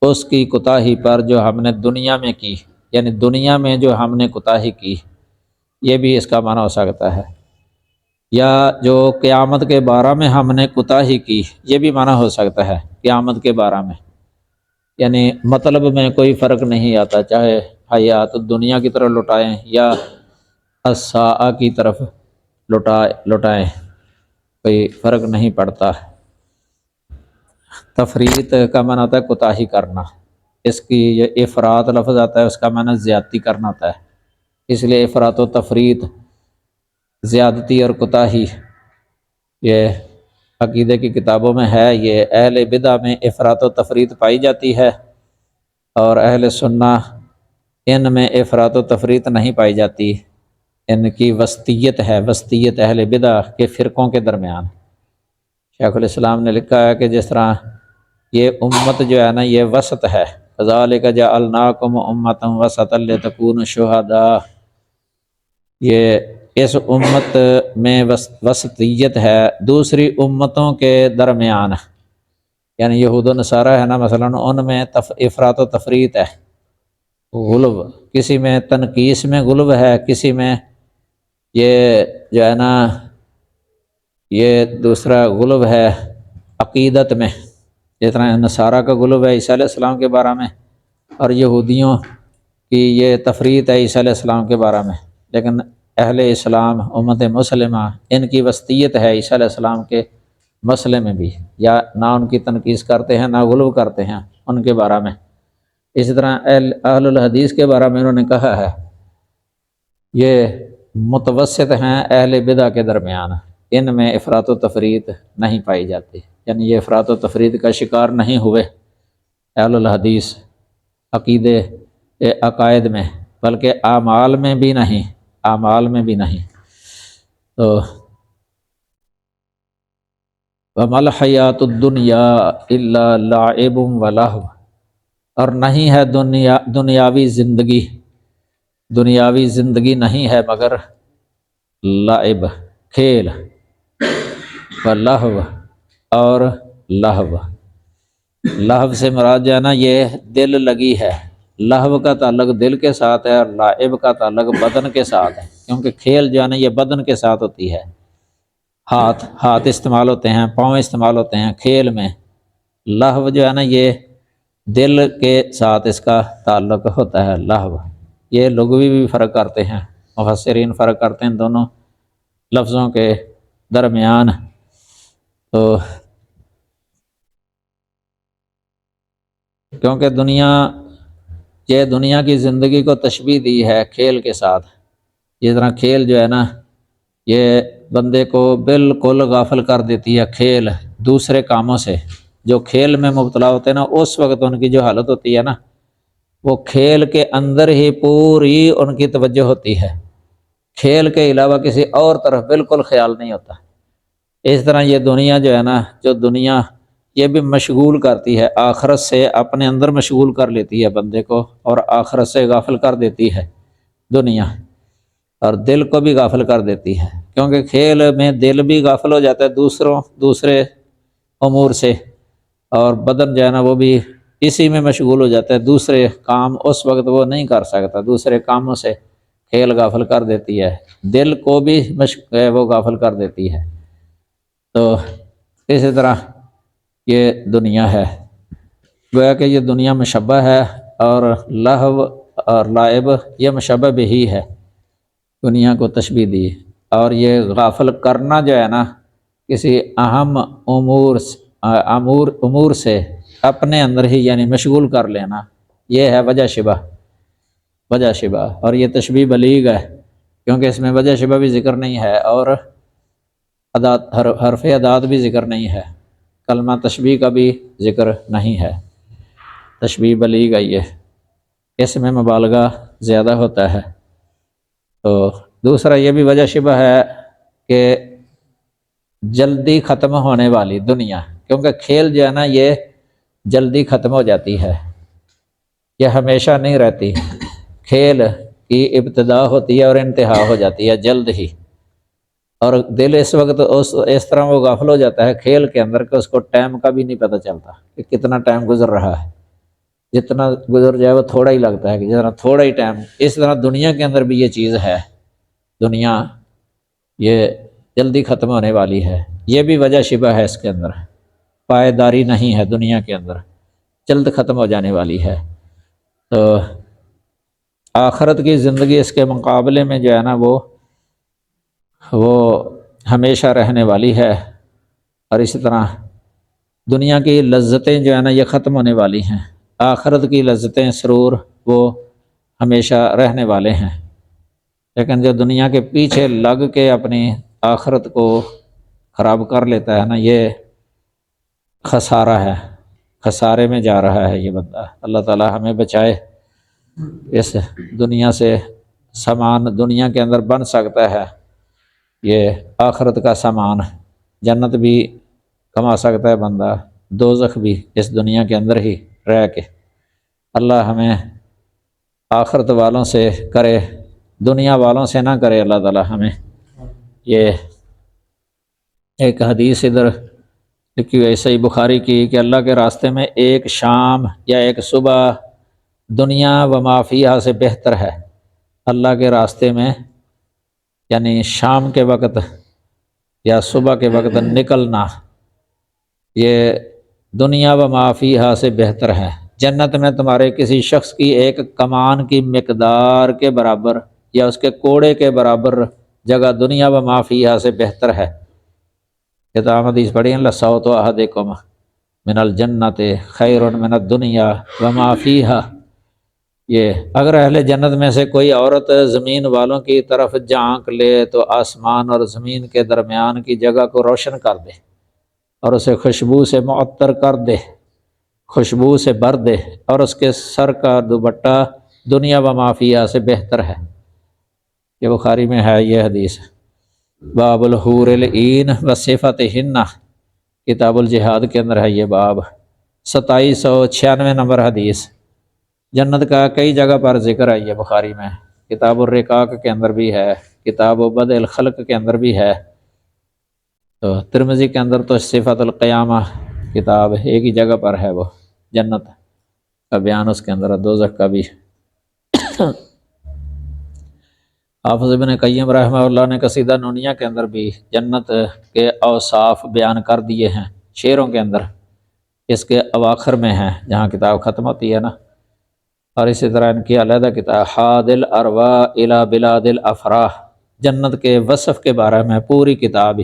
اس کی کوتاہی پر جو ہم نے دنیا میں کی، یعنی دنیا میں جو ہم نے کوتاہی کی، یہ بھی اس کا معنی ہو سکتا ہے، یا جو قیامت کے بارے میں ہم نے کوتاہی کی، یہ بھی معنی ہو سکتا ہے قیامت کے بارے میں، یعنی مطلب میں کوئی فرق نہیں آتا، چاہے حیات دنیا کی طرف لٹائیں یا الساء کی طرف لٹائیں، کوئی فرق نہیں پڑتا۔ تفریط کا معنی ہوتا ہے کوتاہی کرنا، اس کی یہ افراط لفظ آتا ہے، اس کا معنی زیادتی کرنا ہوتا ہے، اس لیے افراط و تفریط، زیادتی اور کوتاہی، یہ عقیدے کی کتابوں میں ہے۔ یہ اہل بدع میں افراط و تفریط پائی جاتی ہے، اور اہل سنہ ان میں افراط و تفریط نہیں پائی جاتی، ان کی وسطیت ہے، وسطیت اہل بدع کے فرقوں کے درمیان۔ شیخ الاسلام نے لکھا ہے کہ جس طرح یہ امت جو ہے نا، یہ وسط ہے، کذالک جعلناکم امۃ وسطا لتکونوا شہداء، یہ اس امت میں وسطیت ہے دوسری امتوں کے درمیان، یعنی یہود و نصارہ ہے نا مثلا، ان میں افراط و تفریط ہے، غلو، کسی میں تنقیس میں غلو ہے، کسی میں یہ جو ہے نا، یہ دوسرا غلو ہے عقیدت میں، جس طرح نصارہ کا غلو ہے عیسیٰ علیہ السلام کے بارے میں، اور یہودیوں کی یہ تفریط ہے عیسیٰ علیہ السلام کے بارے میں، لیکن اہل اسلام امت مسلمہ ان کی وسطیت ہے عیسیٰ علیہ السلام کے مسئلے میں بھی، یا نہ ان کی تنقیس کرتے ہیں نہ غلو کرتے ہیں ان کے بارے میں۔ اسی طرح اہل الحدیث کے بارے میں انہوں نے کہا ہے یہ متوسط ہیں اہل بدع کے درمیان، ان میں افراط و تفریط نہیں پائی جاتی، یعنی یہ افراط و تفریط کا شکار نہیں ہوئے اہل الحدیث عقیدے عقائد میں، بلکہ اعمال میں بھی نہیں، اعمال میں بھی نہیں۔ تو وَمَا الْحَيَاةُ الدُّنْيَا إِلَّا لَعِبٌ وَلَهْوٌ، اور نہیں ہے دنیاوی زندگی، دنیاوی زندگی نہیں ہے مگر لعب، کھیل، ولہو، اور لہو، لہو سے مراد جو ہے نا یہ دل لگی ہے، لہو کا تعلق دل کے ساتھ ہے، اور لعب کا تعلق بدن کے ساتھ ہے، کیونکہ کھیل جو ہے نا یہ بدن کے ساتھ ہوتی ہے، ہاتھ استعمال ہوتے ہیں، پاؤں استعمال ہوتے ہیں کھیل میں، لہو جو ہے نا یہ دل کے ساتھ اس کا تعلق ہوتا ہے، لہو۔ یہ لغوی بھی فرق کرتے ہیں، مفسرین فرق کرتے ہیں دونوں لفظوں کے درمیان۔ تو کیونکہ یہ دنیا کی زندگی کو تشبیہ دی ہے کھیل کے ساتھ، جس طرح کھیل جو ہے نا یہ بندے کو بالکل غافل کر دیتی ہے، کھیل دوسرے کاموں سے، جو کھیل میں مبتلا ہوتے ہیں نا اس وقت ان کی جو حالت ہوتی ہے نا، وہ کھیل کے اندر ہی پوری ان کی توجہ ہوتی ہے، کھیل کے علاوہ کسی اور طرف بالکل خیال نہیں ہوتا۔ اس طرح یہ دنیا جو ہے نا، جو دنیا یہ بھی مشغول کرتی ہے، آخرت سے اپنے اندر مشغول کر لیتی ہے بندے کو، اور آخرت سے غافل کر دیتی ہے دنیا، اور دل کو بھی غافل کر دیتی ہے، کیونکہ کھیل میں دل بھی غافل ہو جاتا ہے دوسرے امور سے، اور بدن جو ہے نا وہ بھی اسی میں مشغول ہو جاتا ہے، دوسرے کام اس وقت وہ نہیں کر سکتا، دوسرے کاموں سے کھیل غافل کر دیتی ہے، دل کو بھی وہ غافل کر دیتی ہے۔ تو اسی طرح یہ دنیا ہے، گویا کہ یہ دنیا مشبہ ہے، اور لہو اور لائب یہ مشبہ بھی ہی ہے، دنیا کو تشبیہ دی۔ اور یہ غافل کرنا جو ہے نا کسی اہم امور سے اپنے اندر ہی یعنی مشغول کر لینا، یہ ہے وجہ شبہ، وجہ شبہ۔ اور یہ تشبیہ بلیغ ہے، کیونکہ اس میں وجہ شبہ بھی ذکر نہیں ہے اور حرف ادات بھی ذکر نہیں ہے، کلمہ تشبیہ کا بھی ذکر نہیں ہے، تشبیہ بلیغ ہے یہ، اس میں مبالغہ زیادہ ہوتا ہے۔ تو دوسرا یہ بھی وجہ شبہ ہے کہ جلدی ختم ہونے والی دنیا، کیونکہ کھیل جو ہے نا یہ جلدی ختم ہو جاتی ہے، یہ ہمیشہ نہیں رہتی، کھیل کی ابتدا ہوتی ہے اور انتہا ہو جاتی ہے جلد ہی، اور دل اس وقت اس طرح وہ غافل ہو جاتا ہے کھیل کے اندر کہ اس کو ٹائم کا بھی نہیں پتہ چلتا کہ کتنا ٹائم گزر رہا ہے، جتنا گزر جائے وہ تھوڑا ہی لگتا ہے کہ جتنا تھوڑا ہی ٹائم۔ اس طرح دنیا کے اندر بھی یہ چیز ہے، دنیا یہ جلدی ختم ہونے والی ہے، یہ بھی وجہ شبہ ہے، اس کے اندر پائیداری نہیں ہے، دنیا کے اندر جلد ختم ہو جانے والی ہے۔ تو آخرت کی زندگی اس کے مقابلے میں جو ہے نا وہ ہمیشہ رہنے والی ہے، اور اسی طرح دنیا کی لذتیں جو ہے نا یہ ختم ہونے والی ہیں، آخرت کی لذتیں سرور وہ ہمیشہ رہنے والے ہیں۔ لیکن جو دنیا کے پیچھے لگ کے اپنی آخرت کو خراب کر لیتا ہے نا یہ خسارہ ہے، خسارے میں جا رہا ہے یہ بندہ۔ اللہ تعالی ہمیں بچائے، اس دنیا سے سامان دنیا کے اندر بن سکتا ہے، یہ آخرت کا سامان، جنت بھی کما سکتا ہے بندہ، دوزخ بھی اس دنیا کے اندر ہی رہ کے۔ اللہ ہمیں آخرت والوں سے کرے، دنیا والوں سے نہ کرے اللہ تعالی ہمیں۔ یہ ایک حدیث ادھر لکھی ہوئی صحیح بخاری کی کہ اللہ کے راستے میں ایک شام یا ایک صبح دنیا و ما فیہا سے بہتر ہے۔ اللہ کے راستے میں یعنی شام کے وقت یا صبح کے وقت نکلنا یہ دنیا و ما فیہا سے بہتر ہے۔ جنت میں تمہارے کسی شخص کی ایک کمان کی مقدار کے برابر یا اس کے کوڑے کے برابر جگہ دنیا و ما فیہا سے بہتر ہے۔ کتاب حدیث پڑھی ہیں، لَصَوْتُ أَحَدِكُمْ مِنَ الْجَنَّةِ خَيْرٌ مِنَ الدُّنْيَا وَمَا فِيهَا۔ یہ اگر اہل جنت میں سے کوئی عورت زمین والوں کی طرف جھانک لے تو آسمان اور زمین کے درمیان کی جگہ کو روشن کر دے اور اسے خوشبو سے معطر کر دے، خوشبو سے بھر دے، اور اس کے سر کا دوپٹہ دنیا و ما فیہا سے بہتر ہے۔ یہ بخاری میں ہے یہ حدیث۔ باب الحور العین و صفتہن، کتاب الجہاد کے اندر ہے یہ باب، 2796 نمبر حدیث۔ جنت کا کئی جگہ پر ذکر ہے یہ بخاری میں، کتاب الرقاق کے اندر بھی ہے، کتاب بدء الخلق کے اندر بھی ہے، تو ترمذی کے اندر تو صفت القیامہ کتاب ایک ہی جگہ پر ہے، وہ جنت کا بیان اس کے اندر ہے، دوزخ کا بھی۔ حافظ ابن قیم رحمہ اللہ نے قصیدہ نونیہ کے اندر بھی جنت کے اوصاف بیان کر دیے ہیں شعروں کے اندر، اس کے اواخر میں ہیں جہاں کتاب ختم ہوتی ہے نا۔ اور اسی طرح ان کی علیحدہ کتاب حاد الارواح الی بلاد الافراح، جنت کے وصف کے بارے میں پوری کتاب ہی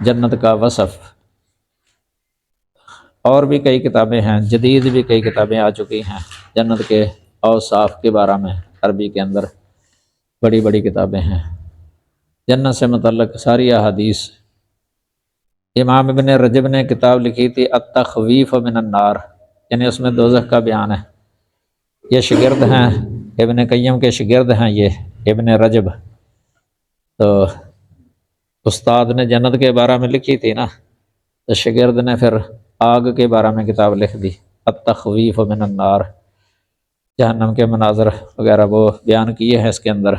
جنت کا وصف۔ اور بھی کئی کتابیں ہیں، جدید بھی کئی کتابیں آ چکی ہیں جنت کے اوصاف کے بارے میں، عربی کے اندر بڑی بڑی کتابیں ہیں جنت سے متعلق ساری احادیث۔ امام ابن رجب نے کتاب لکھی تھی التخویف من النار، یعنی اس میں دوزخ کا بیان ہے۔ یہ شاگرد ہیں ابن قیم کے، شاگرد ہیں یہ ابن رجب، تو استاد نے جنت کے بارے میں لکھی تھی نا، تو شاگرد نے پھر آگ کے بارے میں کتاب لکھ دی التخویف من النار، جہنم کے مناظر وغیرہ وہ بیان کیے ہیں اس کے اندر۔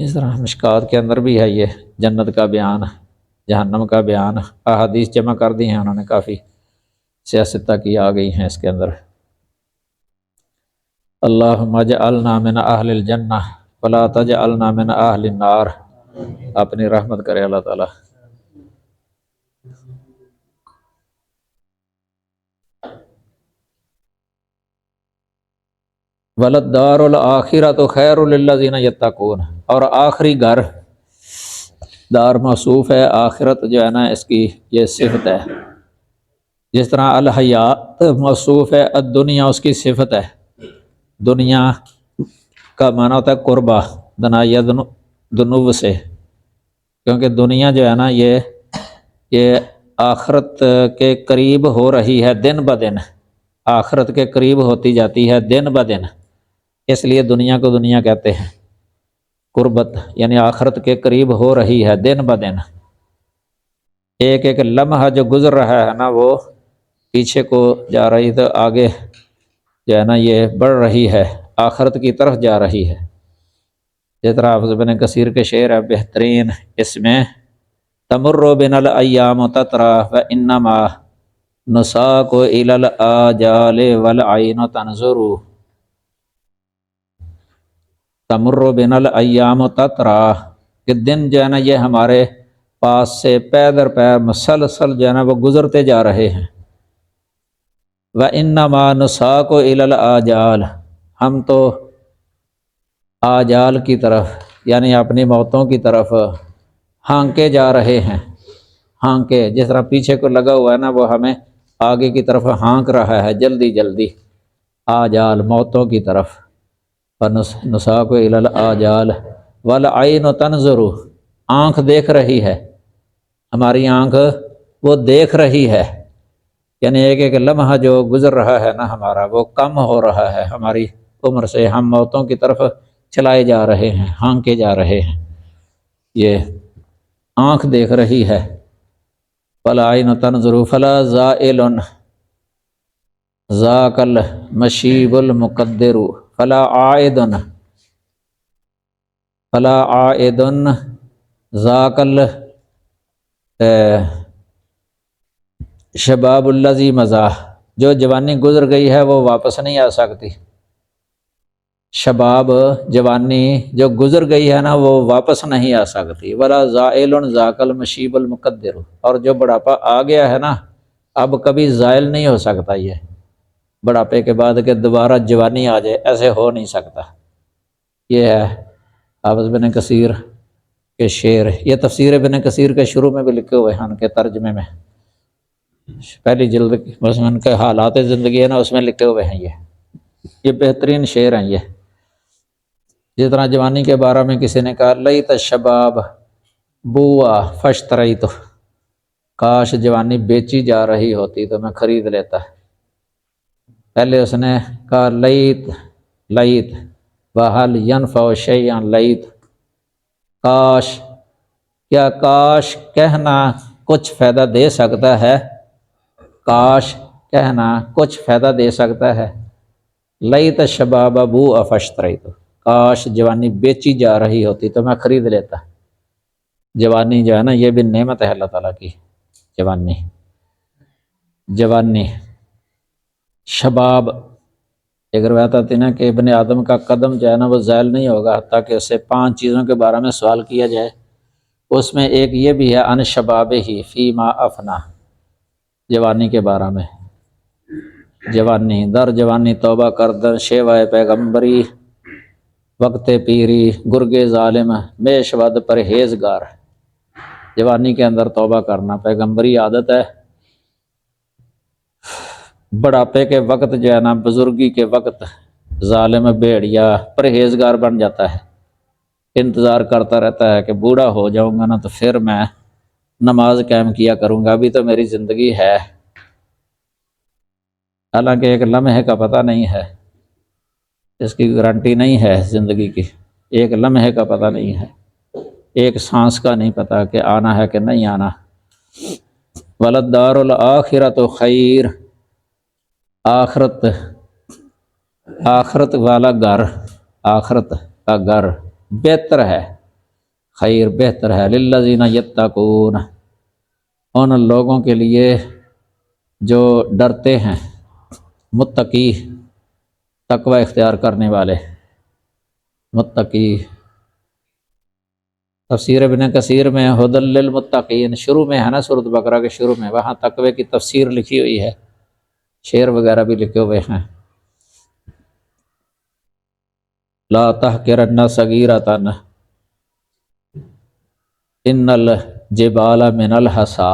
اس طرح مشکات کے اندر بھی ہے یہ جنت کا بیان، جہنم کا بیان، احادیث جمع کر دی ہیں انہوں نے، کافی سیاستہ کی آ گئی ہیں اس کے اندر۔ اللہم اجعلنا من اہل الجنہ ولا تجعلنا من اہل النار، اپنی رحمت کرے اللہ تعالی۔ وَلَلدَّارُ الْآخِرَةُ خَيْرٌ لِلَّذِينَ يَتَّقُونَ، اور آخری گھر، دار موصوف ہے، آخرت جو ہے نا اس کی یہ صفت ہے، جس طرح الحیات موصوف ہے، الدنیا اس کی صفت ہے۔ دنیا کا معنی ہوتا ہے قربہ، دنایا دنو سے، کیونکہ دنیا جو ہے نا یہ آخرت کے قریب ہو رہی ہے دن بدن، آخرت کے قریب ہوتی جاتی ہے دن بدن، اس لیے دنیا کو دنیا کہتے ہیں۔ قربت یعنی آخرت کے قریب ہو رہی ہے دن بدن، ایک ایک لمحہ جو گزر رہا ہے نا وہ پیچھے کو جا رہی تو آگے جو ہے نا یہ بڑھ رہی ہے، آخرت کی طرف جا رہی ہے۔ جس طرح حافظ ابن کثیر کے شعر ہے بہترین، اس میں تمر بنا الایام تترا فانما نساق الی الاجال والعین تنظر، تمر بنا الایام تترا کہ دن جو ہے نا یہ ہمارے پاس سے پے در پے مسلسل جو ہے نا وہ گزرتے جا رہے ہیں۔ وانما نساق الی الاجال، ہم تو آجال کی طرف یعنی اپنی موتوں کی طرف ہانکے جا رہے ہیں۔ ہانکے جس طرح پیچھے کو لگا ہوا ہے نا وہ ہمیں آگے کی طرف ہانک رہا ہے جلدی جلدی، آجال موتوں کی طرف۔ نساق الی الاجال والعین تنظر، آنکھ دیکھ رہی ہے، ہماری آنکھ وہ دیکھ رہی ہے، یعنی ایک ایک لمحہ جو گزر رہا ہے نا ہمارا وہ کم ہو رہا ہے ہماری عمر سے، ہم موتوں کی طرف چلائے جا رہے ہیں، ہانکے جا رہے ہیں، یہ آنکھ دیکھ رہی ہے۔ فالعین تنظر فلا زائل ذاک المشیب المقدر فلا عائد ذاک شباب الذی مضی، جو جوانی گزر گئی ہے وہ واپس نہیں آ سکتی۔ شباب جوانی جو گزر گئی ہے نا وہ واپس نہیں آ سکتی۔ ولا زائل ذاک المشیب المقدر، اور جو بڑھاپا آ گیا ہے نا اب کبھی زائل نہیں ہو سکتا، یہ بڑھاپے کے بعد کہ دوبارہ جوانی آ جائے ایسے ہو نہیں سکتا۔ یہ ہے حافظ ابن کثیر کے شعر، یہ تفسیر ابن کثیر کے شروع میں بھی لکھے ہوئے ہیں، ان کے ترجمے میں پہلی جلد اس میں ان کے حالات زندگی ہے نا اس میں لکھے ہوئے ہیں، یہ بہترین شعر ہیں۔ یہ جس طرح جوانی کے بارے میں کسی نے کہا لیت الشباب بوا فاشتریت، کاش جوانی بیچی جا رہی ہوتی تو میں خرید لیتا۔ پہلے اس نے کہا لیت وحل ینفع شیئا لیت، کاش، کیا کاش کہنا کچھ فائدہ دے سکتا ہے، کاش کہنا کچھ فائدہ دے سکتا ہے۔ لیت الشباب بوا فاشتریت، کاش جوانی بیچی جا رہی ہوتی تو میں خرید لیتا۔ جوانی جو ہے نا یہ بھی نعمت ہے اللہ تعالیٰ کی، جوانی شباب، ایک روایت آتی نا کہ ابن آدم کا قدم جو ہے نا وہ زائل نہیں ہوگا حتیٰ کہ اسے 5 چیزوں کے بارے میں سوال کیا جائے، اس میں ایک یہ بھی ہے ان شباب ہی فیما افنا، جوانی کے بارے میں، جوانی در جوانی توبہ کردن شیوہ پیغمبری وقت پیری گرگ ظالم بیش ود پرہیزگار، جوانی کے اندر توبہ کرنا پیغمبری عادت ہے۔ بڑھاپے کے وقت جو ہے نا بزرگی کے وقت ظالم بھیڑیا پرہیزگار بن جاتا ہے، انتظار کرتا رہتا ہے کہ بوڑھا ہو جاؤں گا نا تو پھر میں نماز قائم کیا کروں گا، ابھی تو میری زندگی ہے، حالانکہ ایک لمحے کا پتہ نہیں ہے، اس کی گارنٹی نہیں ہے زندگی کی، ایک لمحے کا پتہ نہیں ہے، ایک سانس کا نہیں پتہ کہ آنا ہے کہ نہیں آنا۔ وَلَلدَّارُ الْآخِرَةُ خَيْرٌ، آخرت والا گھر، آخرت کا گھر بہتر ہے، خیر بہتر ہے، للذین یتقون، ان لوگوں کے لیے جو ڈرتے ہیں، متقی تقوی اختیار کرنے والے، متقی۔ تفسیر ابن کثیر میں ھدی للمتقین شروع میں ہے نا سورۃ بقرہ کے شروع میں، وہاں تقوی کی تفسیر لکھی ہوئی ہے، شعر وغیرہ بھی لکھے ہوئے ہیں۔ لا تحقرن صغیرۃ ان الجبال من الحصا،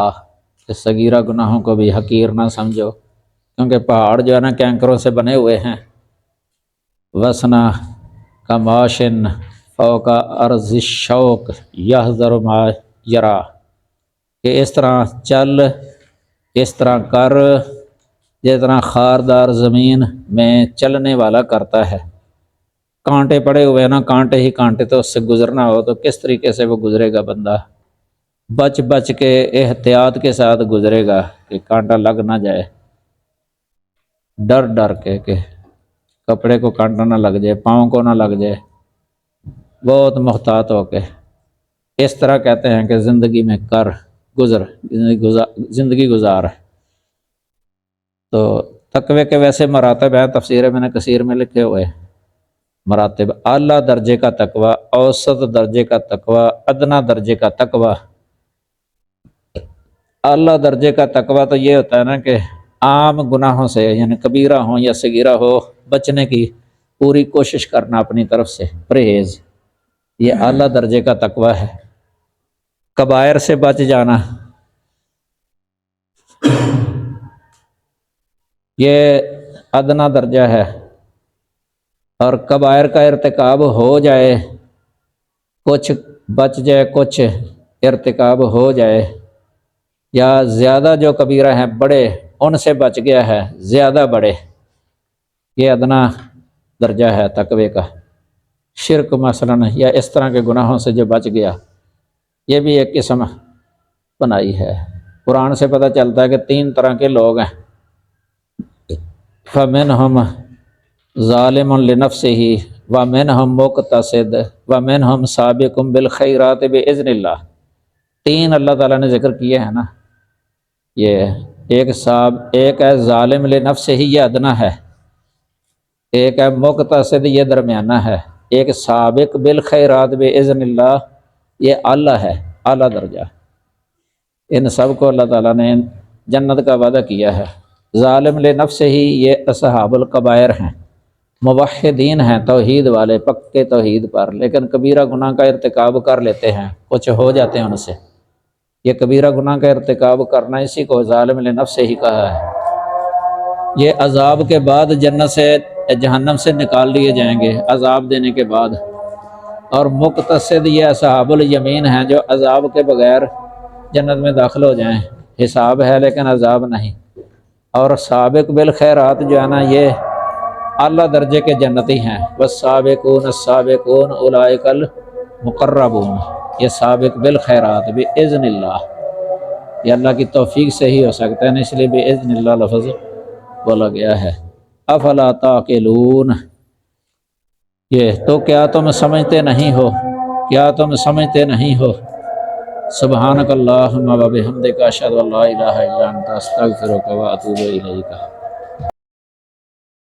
کہ صغیرہ گناہوں کو بھی حقیر نہ سمجھو، کیونکہ پہاڑ جو ہے نا کینکروں سے بنے ہوئے ہیں۔ وسنا کماشن فوق ارض الشوق یحذر ما یرا، کہ اس طرح چل، اس طرح کر جس طرح خاردار زمین میں چلنے والا کرتا ہے۔ کانٹے پڑے ہوئے نا، کانٹے ہی کانٹے، تو اس سے گزرنا ہو تو کس طریقے سے وہ گزرے گا بندہ؟ بچ بچ کے احتیاط کے ساتھ گزرے گا کہ کانٹا لگ نہ جائے، ڈر ڈر کے کہ کپڑے کو کانٹا نہ لگ جائے، پاؤں کو نہ لگ جائے، بہت محتاط ہو کے۔ اس طرح کہتے ہیں کہ زندگی میں کر گزر، زندگی گزار ہے۔ تو تقوی کے ویسے مراتب ہیں، تفسیر ابن کثیر میں لکھے ہوئے مراتب: اعلیٰ درجے کا تقوی، اوسط درجے کا تقوی، ادنا درجے کا تقوی۔ اعلیٰ درجے کا تقوی تو یہ ہوتا ہے نا کہ عام گناہوں سے، یعنی کبیرہ ہوں یا صغیرہ ہو، بچنے کی پوری کوشش کرنا، اپنی طرف سے پرہیز، یہ اعلیٰ درجے کا تقوی ہے۔ کبائر سے بچ جانا، یہ ادنا درجہ ہے۔ اور کبائر کا ارتکاب ہو جائے، کچھ بچ جائے، کچھ ارتکاب ہو جائے، یا زیادہ جو کبیرہ ہیں بڑے ان سے بچ گیا ہے، زیادہ بڑے، یہ ادنا درجہ ہے تقوی کا۔ شرک مثلا یا اس طرح کے گناہوں سے جو بچ گیا، یہ بھی ایک قسم بنائی ہے۔ قرآن سے پتہ چلتا ہے کہ 3 طرح کے لوگ ہیں: فَمِنْهُمْ ظَالِمٌ لِنَفْسِهِ وَمِنْهُمْ مُقْتَصِدٌ وَمِنْهُمْ سَابِقٌ بِالْخَيْرَاتِ بِإِذْنِ اللہ۔ 3 اللہ تعالیٰ نے ذکر کیے ہیں نا، یہ ایک ہے ظالم لنفسہ، یہ ادنا ہے، ایک ہے مقتصد، یہ درمیانہ ہے، ایک سابق بالخیرات بإذن اللہ، یہ اعلیٰ ہے، اعلیٰ درجہ۔ ان سب کو اللہ تعالیٰ نے جنت کا وعدہ کیا ہے۔ ظالم لنفسہ ہی یہ اصحاب القبائر ہیں، موحدین ہیں، توحید والے، پکے توحید پر، لیکن کبیرہ گناہ کا ارتکاب کر لیتے ہیں، کچھ ہو جاتے ہیں ان سے۔ یہ کبیرہ گناہ کا ارتکاب کرنا، اسی کو ظالم لنفسہ ہی کہا ہے۔ یہ عذاب کے بعد جنت سے، جہنم سے نکال لیے جائیں گے عذاب دینے کے بعد۔ اور مقتصد یہ اصحاب الیمین ہیں، جو عذاب کے بغیر جنت میں داخل ہو جائیں، حساب ہے لیکن عذاب نہیں۔ اور سابق بالخیرات جو ہے نا، یہ اعلیٰ درجے کے جنتی ہیں۔ والسابقون السابقون اولئک المقربون، یہ سابق بالخیرات باذن اللہ، یہ اللہ کی توفیق سے ہی ہو سکتا ہے، اس لیے باذن اللہ لفظ بولا گیا ہے۔ افلا تعقلون، یہ تو کیا تم سمجھتے نہیں ہو، کیا تم سمجھتے نہیں ہو۔ سبحانک اللہم و بحمدک اشہد ان لا الہ الا انت استغفرک و اتوب الیک۔